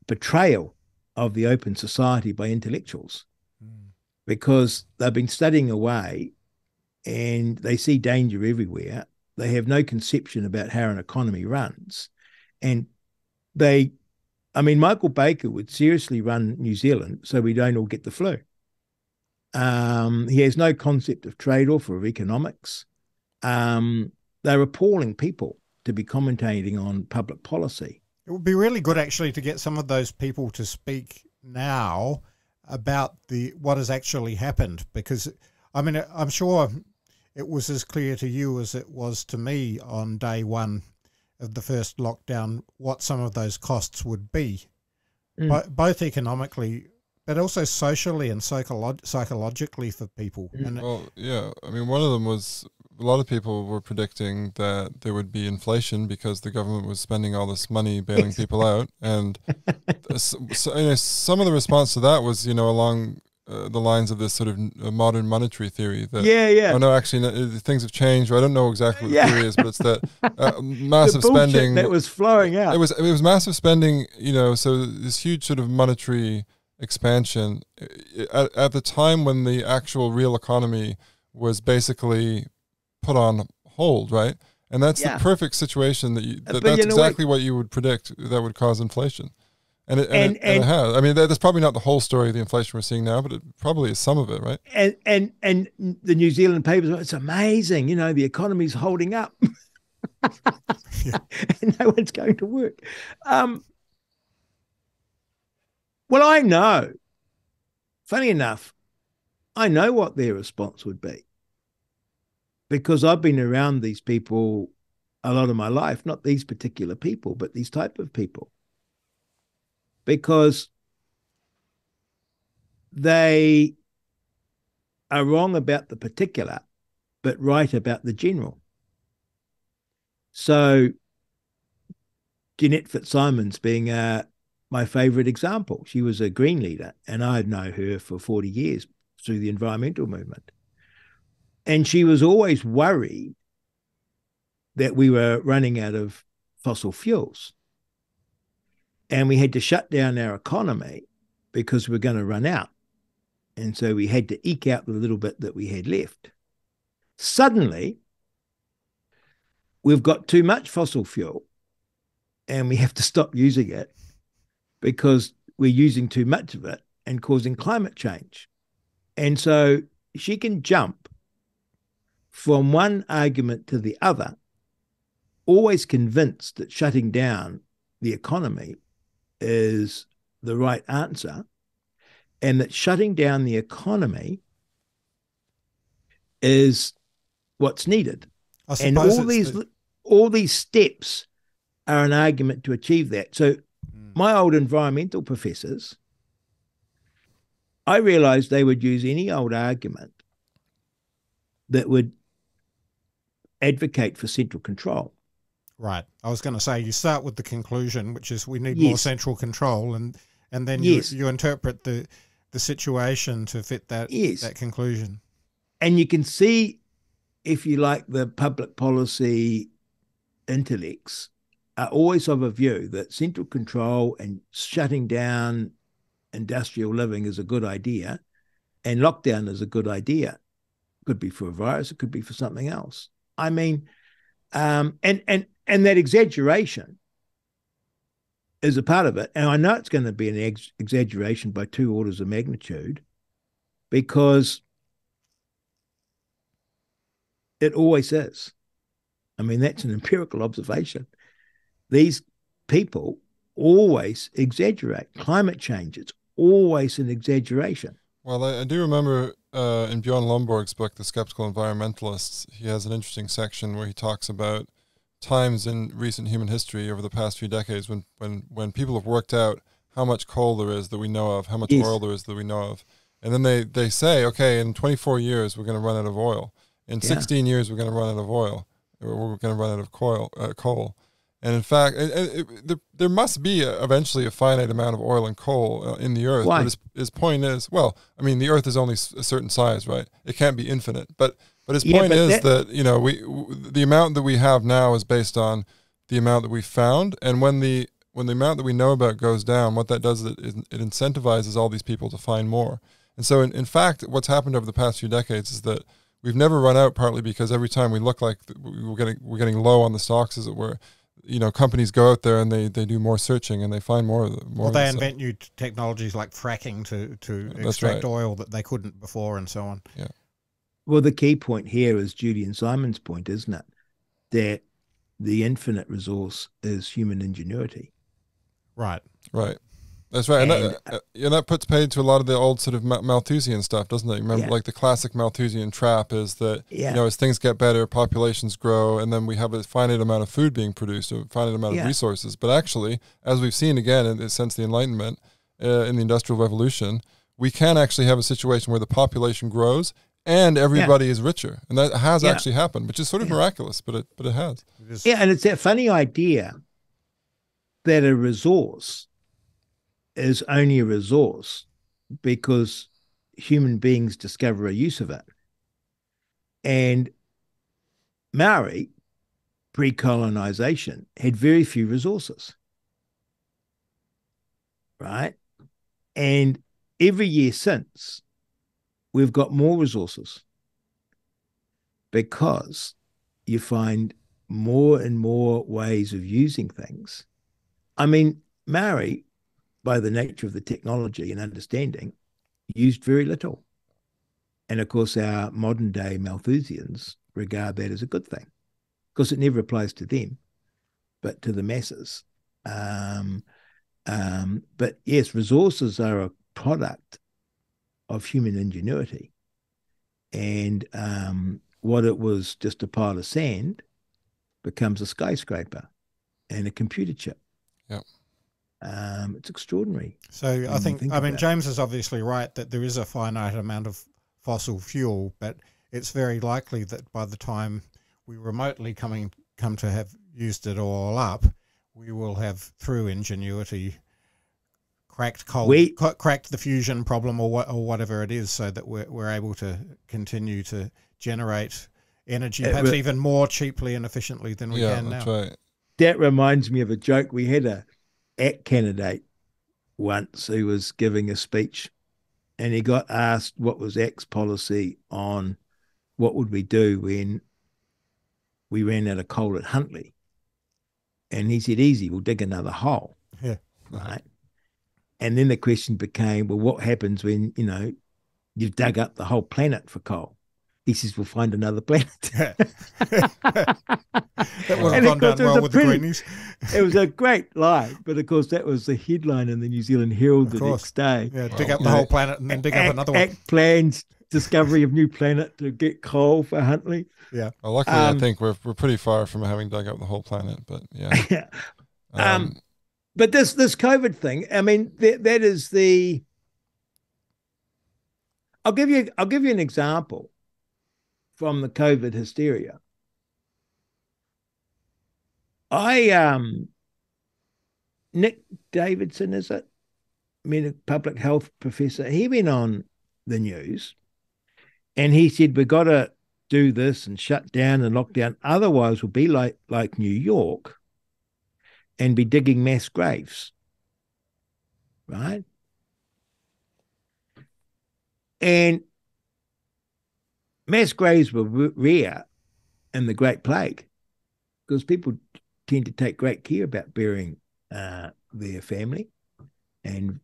betrayal of the open society by intellectuals, because they've been studying away and they see danger everywhere. They have no conception about how an economy runs. And Michael Baker would seriously run New Zealand so we don't all get the flu. He has no concept of trade-off or of economics. They're appalling people to be commentating on public policy. It would be really good actually to get some of those people to speak now about what has actually happened, because I'm sure it was as clear to you as it was to me on day one of the first lockdown what some of those costs would be, both economically but also socially and psychologically for people. And one of them was, a lot of people were predicting that there would be inflation because the government was spending all this money bailing people out. And some of the response to that was, along the lines of this sort of modern monetary theory that, oh no, actually things have changed, or I don't know exactly what the theory is, but it's that massive spending that was flowing out. It was massive spending, so this huge sort of monetary expansion at the time when the actual real economy was basically put on hold, right? And that's the perfect situation that's exactly what you would predict that would cause inflation. And it has. That's probably not the whole story of the inflation we're seeing now, but it probably is some of it, right? And the New Zealand papers, it's amazing, the economy's holding up. And no one's going to work. Well, I know, funny enough, I know what their response would be, because I've been around these people a lot of my life, not these particular people, but these type of people, because they are wrong about the particular, but right about the general. So Jeanette Fitzsimons being my favourite example. She was a Green leader, and I'd known her for 40 years through the environmental movement. And she was always worried that we were running out of fossil fuels. And we had to shut down our economy because we were going to run out. And so we had to eke out the little bit that we had left. Suddenly, we've got too much fossil fuel and we have to stop using it because we're using too much of it and causing climate change. And so she can jump from one argument to the other, always convinced that shutting down the economy is the right answer, and that shutting down the economy is what's needed. And all these steps are an argument to achieve that. So my old environmental professors, I realized they would use any old argument that would advocate for central control. Right. I was going to say, you start with the conclusion, which is we need more central control, and then you interpret the situation to fit that conclusion. And you can see, if you like, the public policy intellects are always of a view that central control and shutting down industrial living is a good idea, and lockdown is a good idea. Could be for a virus, it could be for something else. I mean, and that exaggeration is a part of it. And I know it's going to be an exaggeration by 2 orders of magnitude, because it always is. I mean, that's an empirical observation. These people always exaggerate. Climate change, it's always an exaggeration. Well, I do remember in Bjorn Lomborg's book, The Skeptical Environmentalists, he has an interesting section where he talks about times in recent human history over the past few decades when people have worked out how much coal there is that we know of, how much oil there is that we know of. And then they say, okay, in 24 years, we're going to run out of oil. In 16 years, we're going to run out of oil. Or we're going to run out of coal. And in fact, there must be eventually a finite amount of oil and coal in the earth. Why? But his point is, well, I mean, the earth is only a certain size, right? It can't be infinite. But his point is that you know, the amount that we have now is based on the amount that we found. And when the amount that we know about goes down, what that does is it incentivizes all these people to find more. And so, in fact, what's happened over the past few decades is that we've never run out, partly because every time we look like we're getting low on the stocks, as it were. You know, companies go out there and they do more searching and they find more. Well, they invent new technologies like fracking to extract oil that they couldn't before, and so on. Yeah. Well, the key point here is Julian Simon's point, isn't it? That the infinite resource is human ingenuity. Right. That's right. And that puts paid to a lot of the old sort of Malthusian stuff, doesn't it? Remember, like the classic Malthusian trap is that, you know, as things get better, populations grow, and then we have a finite amount of food being produced, a finite amount of resources. But actually, as we've seen again since the Enlightenment, in the Industrial Revolution, we can actually have a situation where the population grows and everybody is richer. And that has actually happened, which is sort of miraculous, but it has. Yeah, and it's that funny idea that a resource is only a resource because human beings discover a use of it. And Maori, pre-colonization, had very few resources, right? And every year since, we've got more resources because you find more and more ways of using things. I mean, Maori, by the nature of the technology and understanding, used very little. And of course, our modern day Malthusians regard that as a good thing because it never applies to them, but to the masses. But yes, resources are a product of human ingenuity. And what it was just a pile of sand becomes a skyscraper and a computer chip. Yep. It's extraordinary. So I think James is obviously right that there is a finite amount of fossil fuel, but it's very likely that by the time we remotely come to have used it all up, we will have, through ingenuity, cracked the fusion problem or whatever it is, so that we're able to continue to generate energy perhaps even more cheaply and efficiently than we can now. Right. That reminds me of a joke. We had a ACT candidate once who was giving a speech, and he got asked what was ACT's policy on what would we do when we ran out of coal at Huntly. And he said, easy, we'll dig another hole. Yeah. Right. And then the question became, well, what happens when, you know, you've dug up the whole planet for coal? He says, we'll find another planet. That would have gone down well with the Greenies. It was a great line, but of course that was the headline in the New Zealand Herald the next day. Yeah, dig up the whole planet and then dig up another one. ACT plans discovery of new planet to get coal for Huntly. Yeah. Well, luckily, I think we're pretty far from having dug up the whole planet, but yeah. But this COVID thing, I mean, that is the. I'll give you an example from the COVID hysteria. Nick Davidson, is it? I mean, a public health professor. He went on the news, and he said, "We've got to do this and shut down and lock down. Otherwise, we'll be like New York, and be digging mass graves, right? And mass graves were rare in the Great Plague because people tend to take great care about burying their family and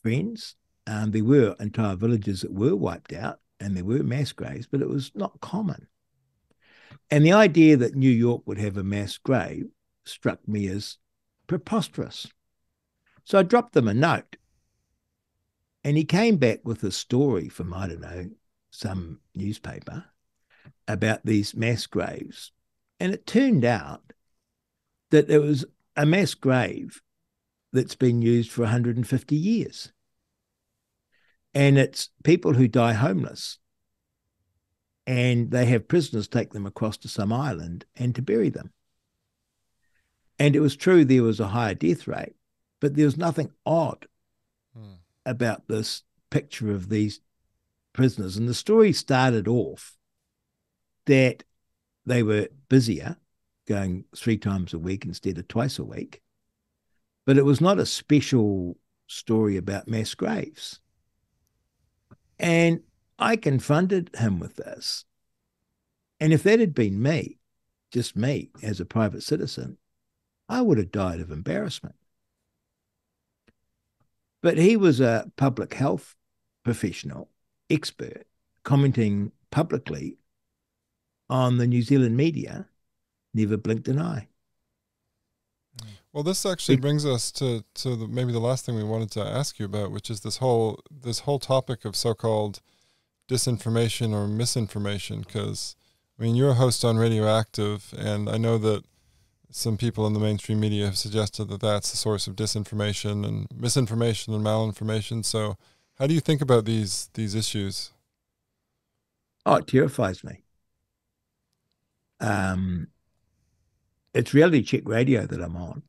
friends. There were entire villages that were wiped out and there were mass graves, but it was not common. And the idea that New York would have a mass grave struck me as preposterous. So I dropped them a note, and he came back with a story from, I don't know, some newspaper about these mass graves. And it turned out that there was a mass grave that's been used for 150 years. And it's people who die homeless, and they have prisoners take them across to some island and to bury them. And it was true there was a higher death rate, but there was nothing odd about this picture of these prisoners. And the story started off that they were busier, going 3 times a week instead of twice a week. But it was not a special story about mass graves. And I confronted him with this. And if that had been me, just me as a private citizen, I would have died of embarrassment. But he was a public health professional, expert, commenting publicly on the New Zealand media, never blinked an eye. Well, this actually brings us to maybe the last thing we wanted to ask you about, which is this whole topic of so-called disinformation or misinformation. Because, I mean, you're a host on Radioactive, and I know that some people in the mainstream media have suggested that that's the source of disinformation and misinformation and malinformation. So how do you think about these issues? Oh, it terrifies me. It's reality check radio that I'm on.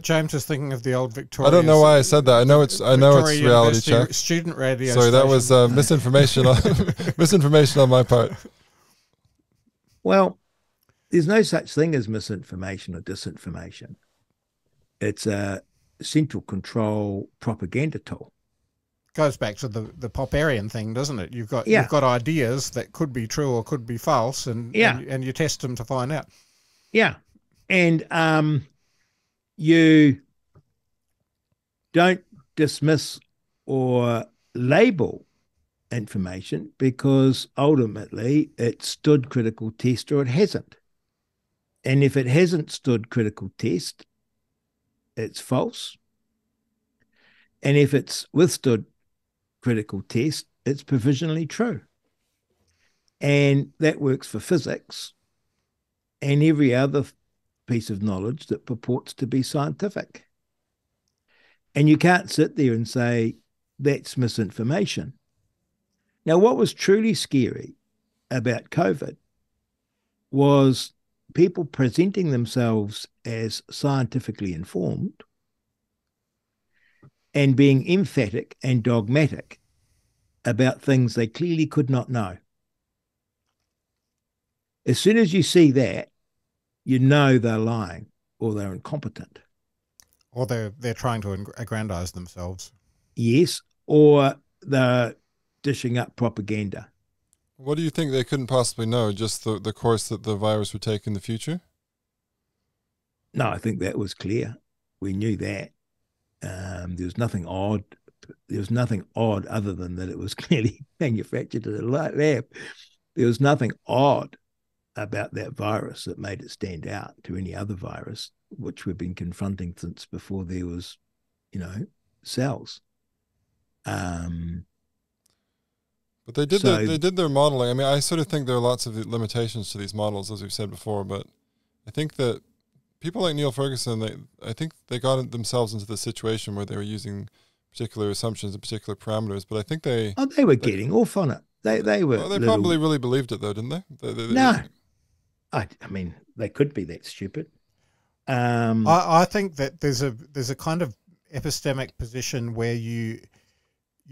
James is thinking of the old Victoria. I don't know why I said that. I know it's reality check. Student radio. Sorry, that was misinformation. Misinformation on my part. Well, there's no such thing as misinformation or disinformation. It's a central control propaganda tool. Goes back to the Popperian thing, doesn't it? You've got ideas that could be true or could be false, and you test them to find out. Yeah, and you don't dismiss or label information because ultimately it stood critical test or it hasn't. And if it hasn't stood critical test, it's false. And if it's withstood critical test, it's provisionally true. And that works for physics and every other piece of knowledge that purports to be scientific. And you can't sit there and say, that's misinformation. Now, what was truly scary about COVID was people presenting themselves as scientifically informed and being emphatic and dogmatic about things they clearly could not know. As soon as you see that, you know they're lying or they're incompetent. Or they're trying to aggrandize themselves. Yes, or they're dishing up propaganda. What do you think they couldn't possibly know? Just the course that the virus would take in the future? No, I think that was clear. We knew that. There was nothing odd. There was nothing odd other than that it was clearly manufactured in a lab. There was nothing odd about that virus that made it stand out to any other virus, which we've been confronting since before there was, cells. But they did their modeling. I mean, I sort of think there are lots of limitations to these models, as we've said before. But I think that people like Neil Ferguson, I think they got themselves into the situation where they were using particular assumptions and particular parameters. But I think they were getting off on it. They were. Well, they probably really believed it, though, didn't they? No, I mean they could be that stupid. I think that there's a kind of epistemic position where you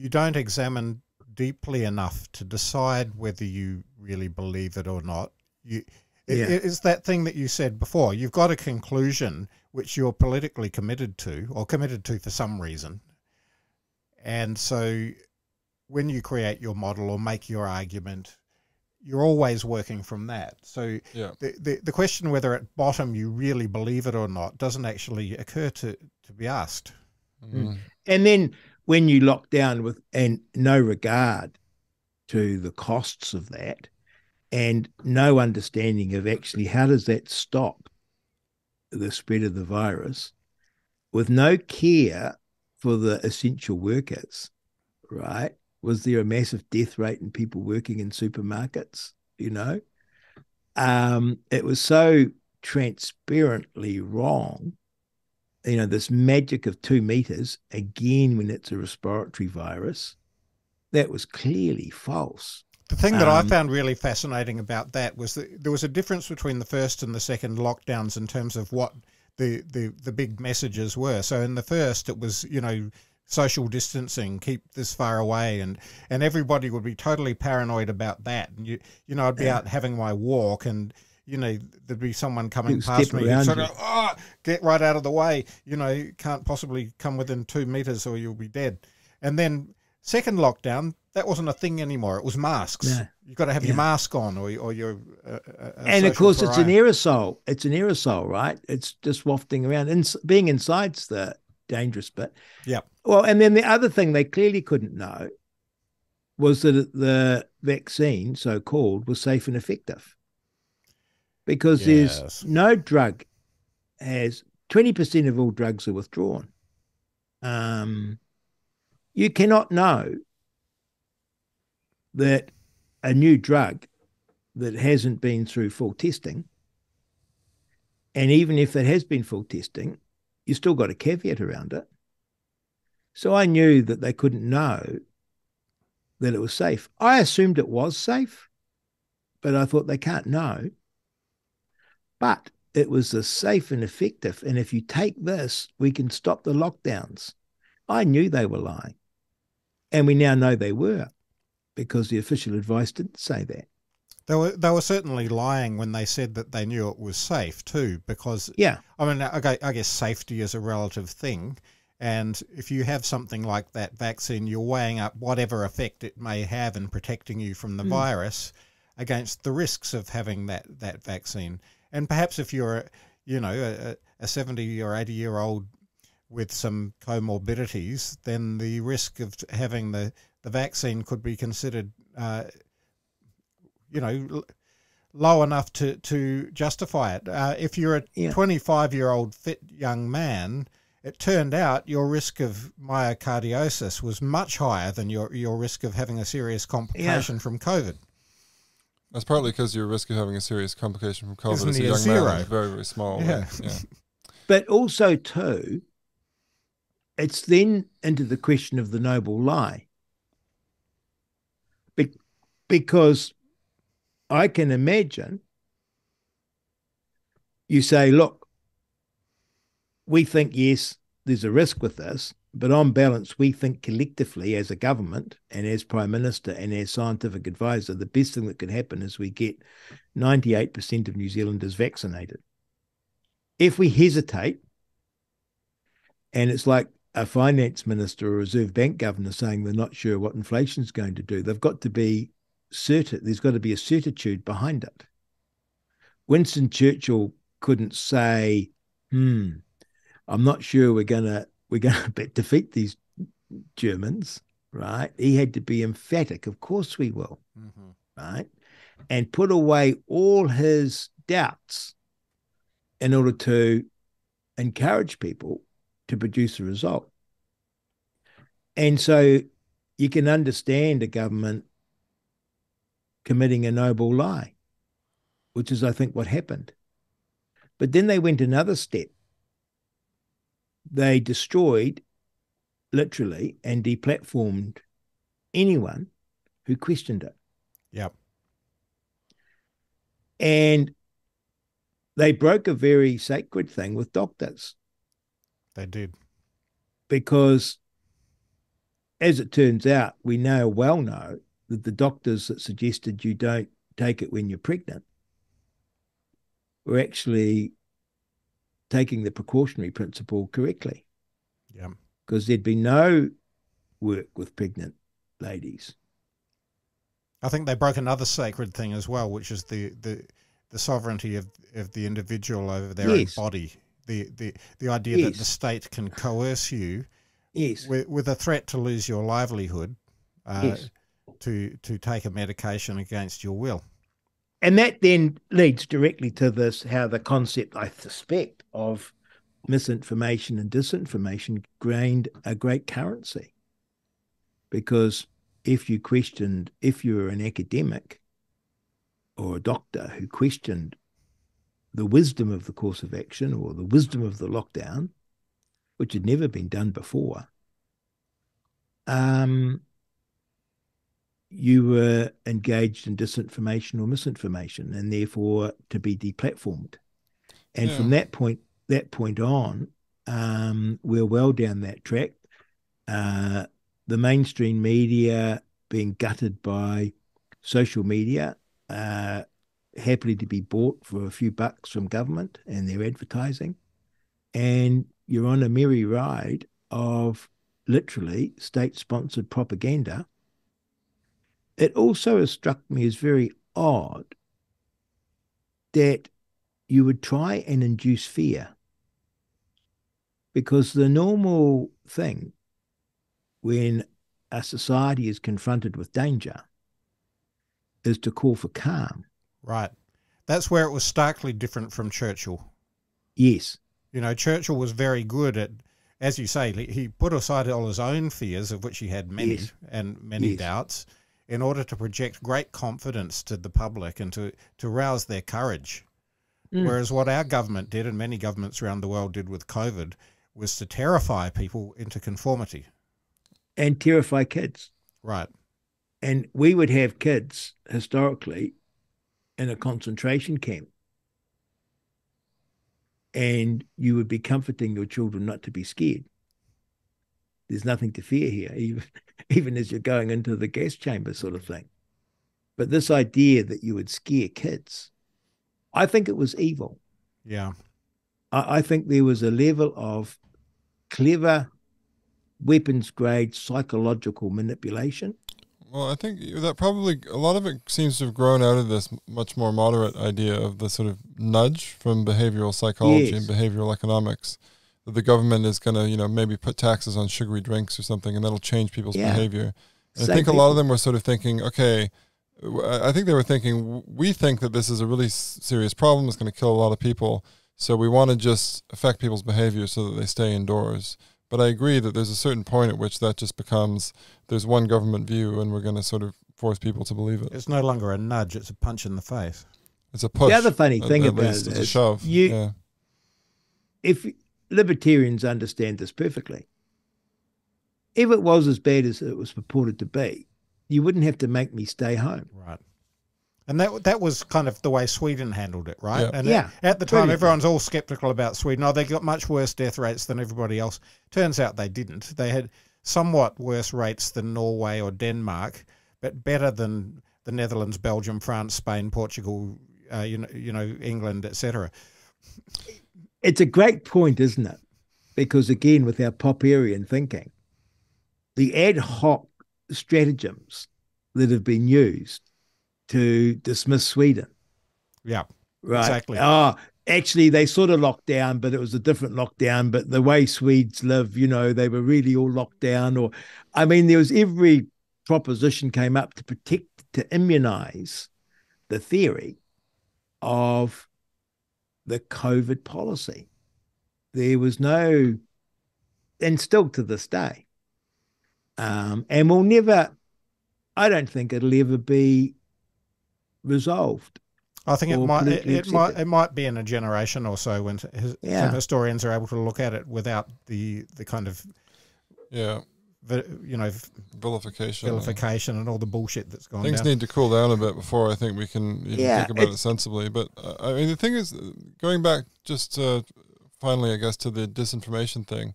don't examine deeply enough to decide whether you really believe it or not. Yeah. It's that thing that you said before. You've got a conclusion which you're politically committed to, or committed to for some reason. And so when you create your model or make your argument, you're always working from that. So Yeah. the question whether at bottom you really believe it or not doesn't actually occur to be asked. Mm. And then when you lock down with and no regard to the costs of that and no understanding of actually how does that stop the spread of the virus, with no care for the essential workers, right? Was there a massive death rate in people working in supermarkets? You know, it was so transparently wrong. You know, this magic of 2 meters, again, when it's a respiratory virus, that was clearly false. The thing that I found really fascinating about that was that there was a difference between the first and the second lockdowns in terms of what the big messages were. So in the first, it was, you know, social distancing, keep this far away, and everybody would be totally paranoid about that. And you know, I'd be out having my walk, and you know, there'd be someone coming past me, sort of, get right out of the way. You know, you can't possibly come within 2 meters or you'll be dead. And then second lockdown, that wasn't a thing anymore. It was masks. No. You've got to have your mask on, or you're. And of course, it's an aerosol. It's an aerosol, right? It's just wafting around. And being inside's the dangerous bit. Yeah. Well, and then the other thing they clearly couldn't know was that the vaccine, so-called, was safe and effective. Because there's no drug has 20% of all drugs are withdrawn. You cannot know that a new drug that hasn't been through full testing, and even if it has been full testing, you still got a caveat around it. So I knew that they couldn't know that it was safe. I assumed it was safe, but I thought they can't know. But it was a safe and effective, and if you take this, we can stop the lockdowns. I knew they were lying, and we now know they were, because the official advice didn't say that. They were certainly lying when they said that they knew it was safe too, because I mean, I guess safety is a relative thing, and if you have something like that vaccine, you're weighing up whatever effect it may have in protecting you from the virus against the risks of having that vaccine. And perhaps if you're, you know, a 70 or 80-year-old with some comorbidities, then the risk of having the vaccine could be considered, you know, low enough to justify it. If you're a 25-year-old fit young man, it turned out your risk of myocardiosis was much higher than your risk of having a serious complication from COVID. That's partly because your risk of having a serious complication from COVID as a young man is very, very small. Yeah. Right? Yeah. But also, too, it's then into the question of the noble lie. Because I can imagine you say, look, we think, yes, there's a risk with this, but on balance, we think collectively as a government and as Prime Minister and as scientific advisor, the best thing that could happen is we get 98% of New Zealanders vaccinated. If we hesitate, and it's like a finance minister or a Reserve Bank governor saying they're not sure what inflation's going to do, they've got to be certain. There's got to be a certitude behind it. Winston Churchill couldn't say, I'm not sure we're going to defeat these Germans, right? He had to be emphatic. Of course we will, right? And put away all his doubts in order to encourage people to produce a result. And so you can understand a government committing a noble lie, which is, I think, what happened. But then they went another step. They destroyed, literally, and deplatformed anyone who questioned it. Yep. And they broke a very sacred thing with doctors. They did. Because, as it turns out, we well know that the doctors that suggested you don't take it when you're pregnant were actually taking the precautionary principle correctly. Yeah. Because there'd been no work with pregnant ladies. I think they broke another sacred thing as well, which is the sovereignty of the individual over their own body. The idea that the state can coerce you with a threat to lose your livelihood to take a medication against your will. And that then leads directly to this, how the concept, I suspect, of misinformation and disinformation gained a great currency. Because if you were an academic or a doctor who questioned the wisdom of the course of action or the wisdom of the lockdown, which had never been done before, you were engaged in disinformation or misinformation, and therefore to be deplatformed. And from that point on, we're well down that track. The mainstream media being gutted by social media, happily to be bought for a few bucks from government and their advertising. And you're on a merry ride of literally state-sponsored propaganda. It also has struck me as very odd that you would try and induce fear, because the normal thing when a society is confronted with danger is to call for calm. Right. That's where it was starkly different from Churchill. Yes. You know, Churchill was very good at, as you say, he put aside all his own fears, of which he had many, and many doubts, in order to project great confidence to the public and to rouse their courage. Whereas what our government did, and many governments around the world did with COVID, was to terrify people into conformity. And terrify kids. Right. And we would have kids, historically, in a concentration camp. And you would be comforting your children not to be scared. There's nothing to fear here, even as you're going into the gas chamber sort of thing. But this idea that you would scare kids, I think it was evil. Yeah. I think there was a level of clever weapons-grade psychological manipulation. Well, I think that probably a lot of it seems to have grown out of this much more moderate idea of the sort of nudge from behavioral psychology and behavioral economics, that the government is going to, maybe put taxes on sugary drinks or something, and that'll change people's behavior. And I think a lot of them were sort of thinking, okay, I think they were thinking, we think that this is a really serious problem. It's going to kill a lot of people. So we want to just affect people's behavior so that they stay indoors. But I agree that there's a certain point at which that just becomes, there's one government view and we're going to sort of force people to believe it. It's no longer a nudge, it's a punch in the face. It's a push. The other funny thing about it is is a shove. If libertarians understand this perfectly, if it was as bad as it was purported to be, you wouldn't have to make me stay home. Right. And that was kind of the way Sweden handled it, right? Yeah. And at the time, everyone's all skeptical about Sweden. Oh, they got much worse death rates than everybody else. Turns out they didn't. They had somewhat worse rates than Norway or Denmark, but better than the Netherlands, Belgium, France, Spain, Portugal, England, etc. It's a great point, isn't it? Because again, with our Popperian thinking, the ad hoc stratagems that have been used to dismiss Sweden. Yeah, right. Exactly. Oh, actually, they sort of locked down, but it was a different lockdown. But the way Swedes live, they were really all locked down. There was every proposition came up to immunize the theory of the COVID policy. There was no, and still to this day, and we'll never, I don't think it'll ever be resolved. I think it might be in a generation or so when some historians are able to look at it without the kind of vilification and all the bullshit that's gone Things down. need to cool down a bit before I think we can think about it sensibly. But the thing is, going back just finally, I guess, to the disinformation thing,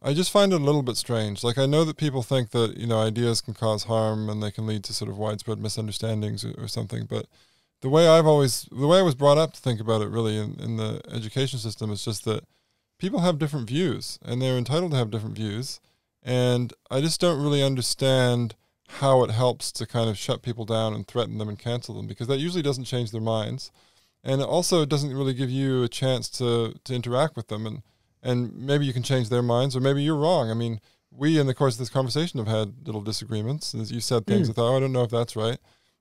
I just find it a little bit strange. Like, I know that people think that, ideas can cause harm and they can lead to sort of widespread misunderstandings or something, but the way I was brought up to think about it really in the education system is just that people have different views and they're entitled to have different views. And I just don't really understand how it helps to kind of shut people down and threaten them and cancel them, because that usually doesn't change their minds. And also it doesn't really give you a chance to interact with them. And maybe you can change their minds, or maybe you're wrong. I mean, we in the course of this conversation have had little disagreements. As you said things, I thought, I don't know if that's right.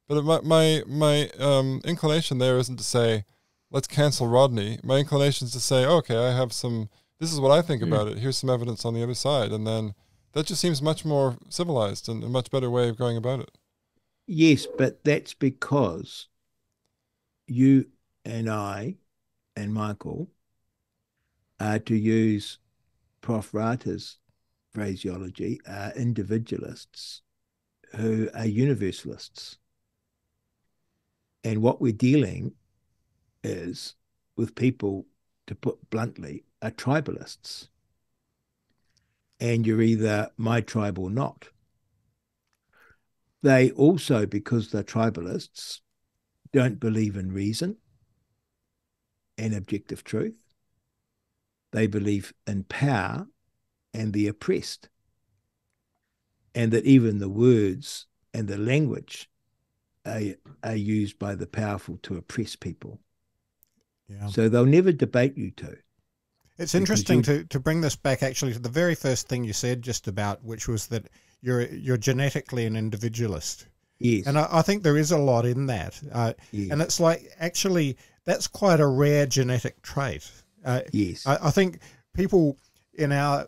But my inclination there isn't to say, let's cancel Rodney. My inclination is to say, okay, this is what I think about it. Here's some evidence on the other side. And then that just seems much more civilized and a much better way of going about it. Yes, but that's because you and I and Michael are, to use Prof. Rata's phraseology, are individualists who are universalists. And what we're dealing is with people, to put bluntly, are tribalists. And you're either my tribe or not. They also, because they're tribalists, don't believe in reason and objective truth. They believe in power and the oppressed. And that even the words and the language are used by the powerful to oppress people. Yeah. So they'll never debate you two. It's interesting to bring this back actually to the very first thing you said just about, which was that you're genetically an individualist. Yes. And I think there is a lot in that. Yes. And it's like, actually, that's quite a rare genetic trait. Yes. I think people in our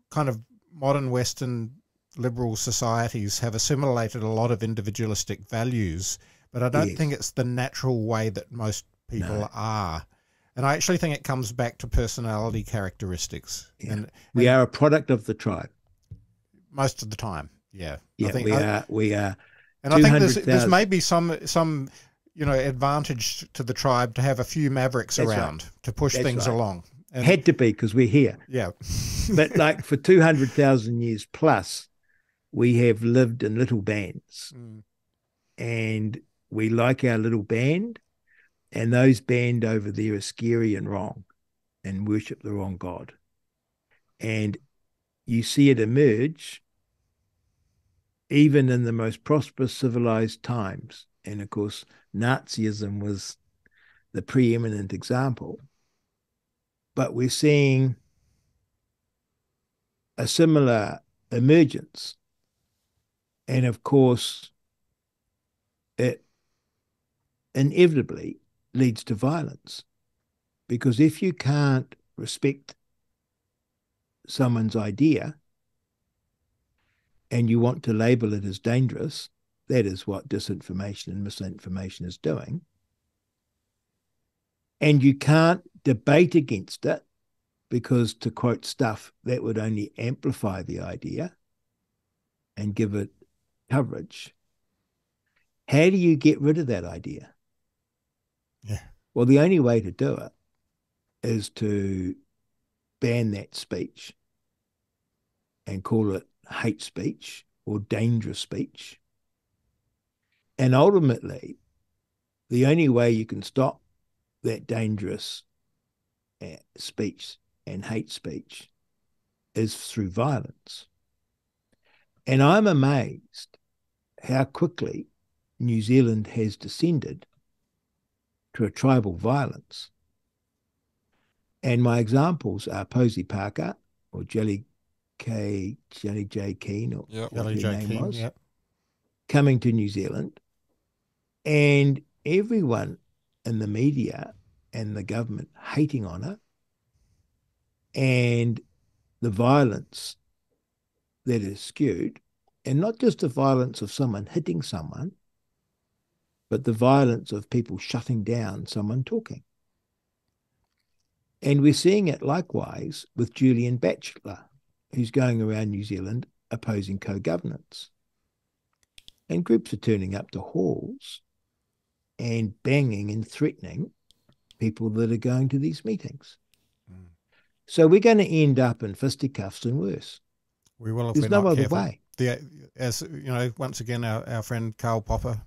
kind of modern Western liberal societies have assimilated a lot of individualistic values, but I don't think it's the natural way that most people are. And I actually think it comes back to personality characteristics. Yeah. And we are a product of the tribe. Most of the time, yeah. Yeah, we are. And I think there's maybe some advantage to the tribe to have a few mavericks around to push things along. And had to be, because we're here. Yeah. But like for 200,000 years plus, we have lived in little bands. And we like our little band, and those band over there are scary and wrong and worship the wrong God. And you see it emerge even in the most prosperous civilized times. And of course, Nazism was the preeminent example. But we're seeing a similar emergence. And of course, it inevitably leads to violence. Because if you can't respect someone's idea and you want to label it as dangerous, that is what disinformation and misinformation is doing. And you can't debate against it, because to quote stuff, that would only amplify the idea and give it coverage. How do you get rid of that idea? Yeah. Well, the only way to do it is to ban that speech and call it hate speech or dangerous speech. And ultimately, the only way you can stop that dangerous speech and hate speech is through violence. And I'm amazed how quickly New Zealand has descended to a tribal violence. And my examples are Posey Parker or Jelly J. Keane, or what her name was, coming to New Zealand, and everyone in the media and the government hating on her, and the violence that is skewed, and not just the violence of someone hitting someone, but the violence of people shutting down someone talking. And we're seeing it likewise with Julian Batchelor, who's going around New Zealand opposing co-governance. And groups are turning up to halls and banging and threatening people that are going to these meetings. So we're going to end up in fisticuffs and worse. We will if There's we're no not other careful. way. As you know, once again, our friend Karl Popper,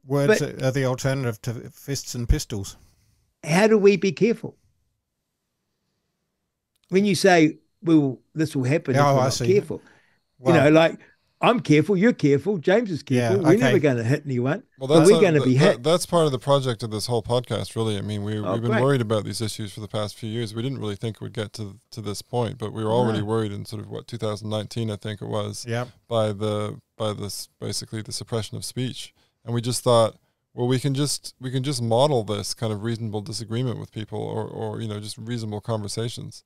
Words But are the alternative to fists and pistols. how do we be careful? When you say, well, this will happen if Oh, we're I not see. careful, Well, like I'm careful, you're careful, James is careful. yeah, We're never okay. going to hit anyone, Well, but we're going to be hit. that's part of the project of this whole podcast, really. I mean, Oh, we've been great. worried about these issues for the past few years. We didn't really think it would get to this point, but we were already worried in sort of 2019, I think it was, Yeah. by this basically the suppression of speech, and we just thought, well, we can just model this kind of reasonable disagreement with people, or just reasonable conversations.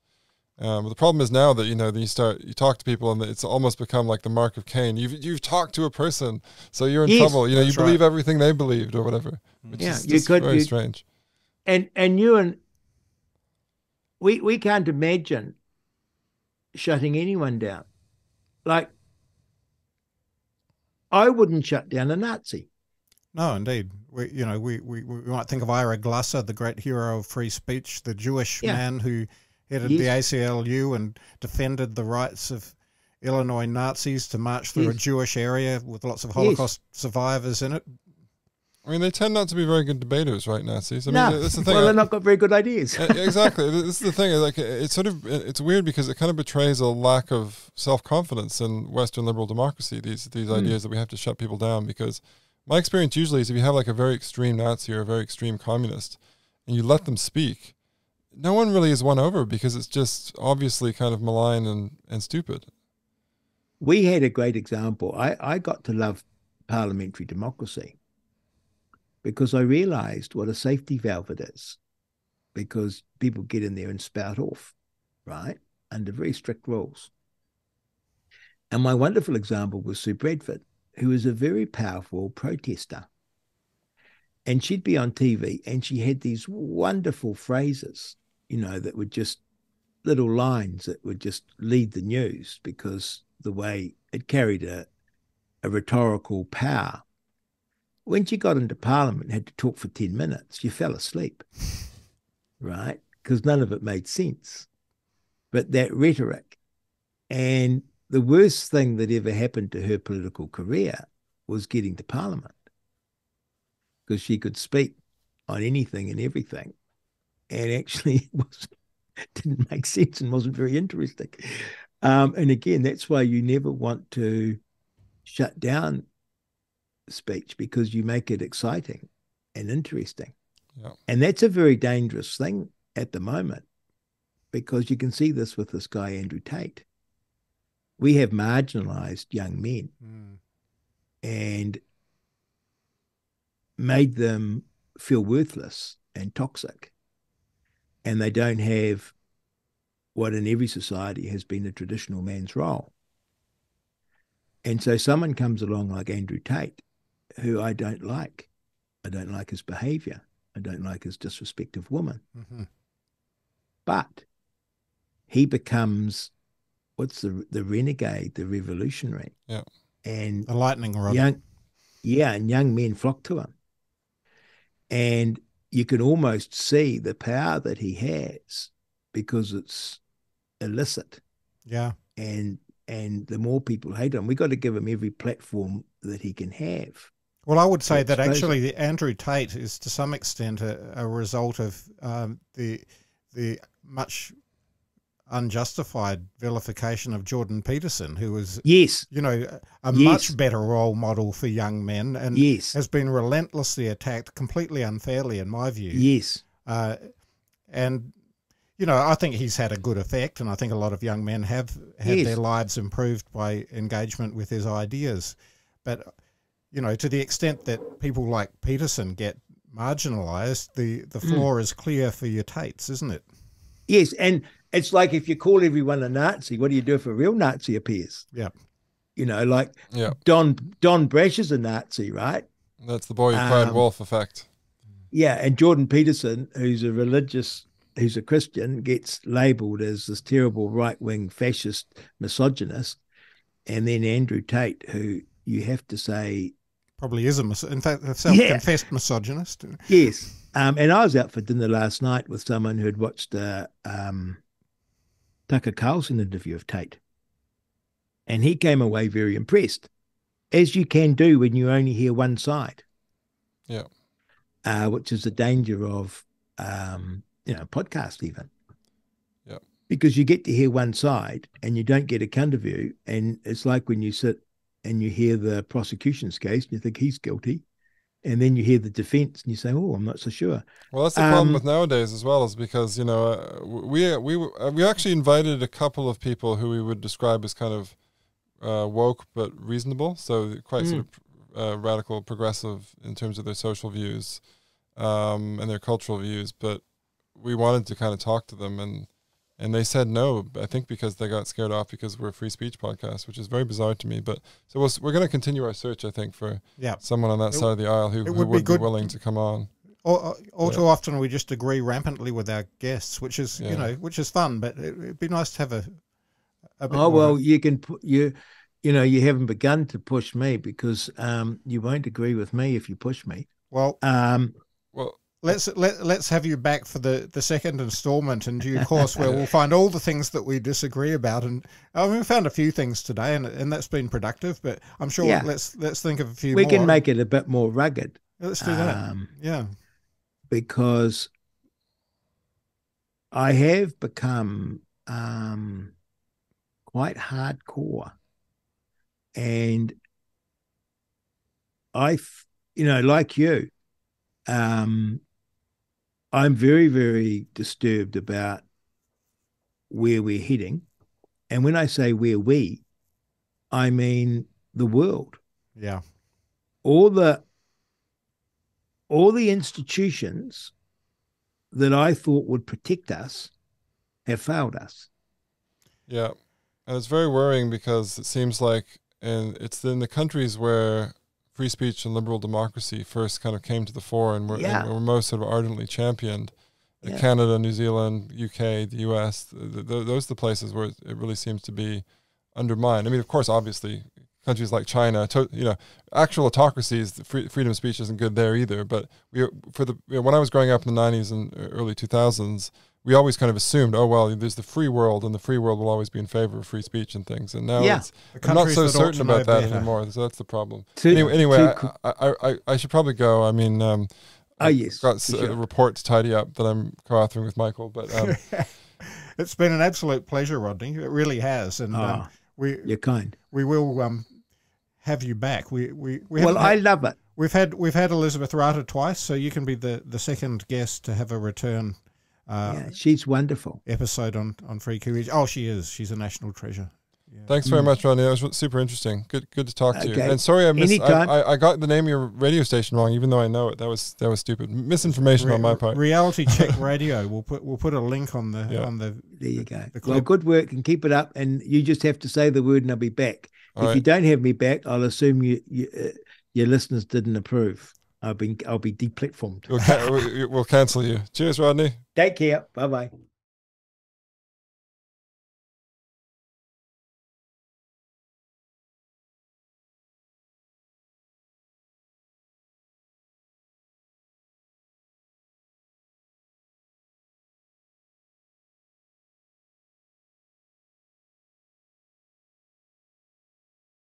The problem is now that you talk to people and it's almost become like the mark of Cain. You've talked to a person, so you're in trouble. You believe everything they believed or whatever, which is just very strange. And we can't imagine shutting anyone down. Like, I wouldn't shut down a Nazi. No, indeed. We might think of Ira Glasser, the great hero of free speech, the Jewish man who headed the ACLU and defended the rights of Illinois Nazis to march through a Jewish area with lots of Holocaust survivors in it. I mean, they tend not to be very good debaters, right, Nazis? I mean, that's the thing. Well, they're not got very good ideas. Exactly. This is the thing. Like, it's weird because it kind of betrays a lack of self-confidence in Western liberal democracy, these ideas that we have to shut people down, because my experience usually is if you have like a very extreme Nazi or a very extreme communist and you let them speak, no one really is won over because it's just obviously kind of malign and stupid. We had a great example. I got to love parliamentary democracy because I realized what a safety valve it is, because people get in there and spout off, right, under very strict rules. And my wonderful example was Sue Bradford, who is a very powerful protester. And she'd be on TV and she had these wonderful phrases, that were just little lines that would just lead the news because the way it carried a rhetorical power. When she got into Parliament and had to talk for 10 minutes, you fell asleep, right? Because none of it made sense. But that rhetoric, and the worst thing that ever happened to her political career was getting to Parliament, because she could speak on anything and everything, and actually didn't make sense and wasn't very interesting. And again, that's why you never want to shut down speech, because you make it exciting and interesting. Yeah. And that's a very dangerous thing at the moment, because you can see this with this guy, Andrew Tate. We have marginalized young men and made them feel worthless and toxic. And they don't have what in every society has been a traditional man's role. And so someone comes along like Andrew Tate, who I don't like. I don't like his behavior. I don't like his disrespect of women. Mm-hmm. But he becomes, what's the renegade, the revolutionary. Yeah. And the lightning rod. and young men flock to him. And you can almost see the power that he has because it's illicit. Yeah. And the more people hate him, we got to give him every platform that he can have. Well, I would say that actually Andrew Tate is to some extent a result of the much unjustified vilification of Jordan Peterson, who was, a much better role model for young men and has been relentlessly attacked completely unfairly, in my view. Yes. And, I think he's had a good effect, and I think a lot of young men have had their lives improved by engagement with his ideas. But, to the extent that people like Peterson get marginalised, the floor is clear for your Tates, isn't it? Yes, and it's like if you call everyone a Nazi, what do you do if a real Nazi appears? Yeah. Don Brash is a Nazi, right? That's the boy who cried wolf effect. Yeah, and Jordan Peterson, who's a Christian, gets labelled as this terrible right-wing fascist misogynist. And then Andrew Tate, who you have to say... probably is a self-confessed misogynist. Yes. And I was out for dinner last night with someone who had watched a Tucker Carlson interview of Tate. And he came away very impressed, as you can do when you only hear one side. Yeah. Which is the danger of, podcast even. Yeah. Because you get to hear one side and you don't get a counter view. And it's like when you sit and you hear the prosecution's case and you think he's guilty. And then you hear the defense and you say, oh, I'm not so sure. Well, that's the problem with nowadays as well, is because, we actually invited a couple of people who we would describe as kind of woke but reasonable. So quite sort of radical, progressive in terms of their social views and their cultural views. But we wanted to kind of talk to them, and they said no, I think because they got scared off because we're a free speech podcast, which is very bizarre to me. But so we're going to continue our search, I think, for someone on that side of the aisle who would be willing to come on. All too often we just agree rampantly with our guests, which is which is fun. But it'd be nice to have a bit more you can put you haven't begun to push me because you won't agree with me if you push me. Well. Let's have you back for the second installment in due course, where we'll find all the things that we disagree about. And we found a few things today, and that's been productive. But I'm sure let's think of a few. We more. Can make it a bit more rugged. Let's do that. Because I have become quite hardcore, and like you. I'm very, very disturbed about where we're heading. And when I say I mean the world. Yeah. All the institutions that I thought would protect us have failed us. Yeah. And it's very worrying because it seems like, and it's in the countries where free speech and liberal democracy first kind of came to the fore and were most sort of ardently championed. Canada, New Zealand, UK, the US, those are the places where it really seems to be undermined. I mean, of course, obviously, countries like China, actual autocracies, freedom of speech isn't good there either. But when I was growing up in the 90s and early 2000s, we always kind of assumed, oh, well, there's the free world, and the free world will always be in favor of free speach and things. And now I'm not so certain about that anymore. So that's the problem. Anyway, I should probably go. I mean, yes, got a report to tidy up that I'm co-authoring with Michael. But it's been an absolute pleasure, Rodney. It really has. And you're kind. We will have you back. I love it. We've had Elizabeth Rata twice, so you can be the second guest to have a return. She's wonderful. Episode on Free Kiwi. Oh, she is. She's a national treasure. Yeah. Thanks very much, Rodney. That was super interesting. Good to talk to you. And sorry, I got the name of your radio station wrong, even though I know it. That was stupid. Misinformation on my part. Reality Check Radio. We'll put a link on the There you go. Well, good work and keep it up. And you just have to say the word, and I'll be back. If you don't have me back, I'll assume your listeners didn't approve. I'll be deplatformed. We'll cancel you. Cheers, Rodney. Take care. Bye-bye.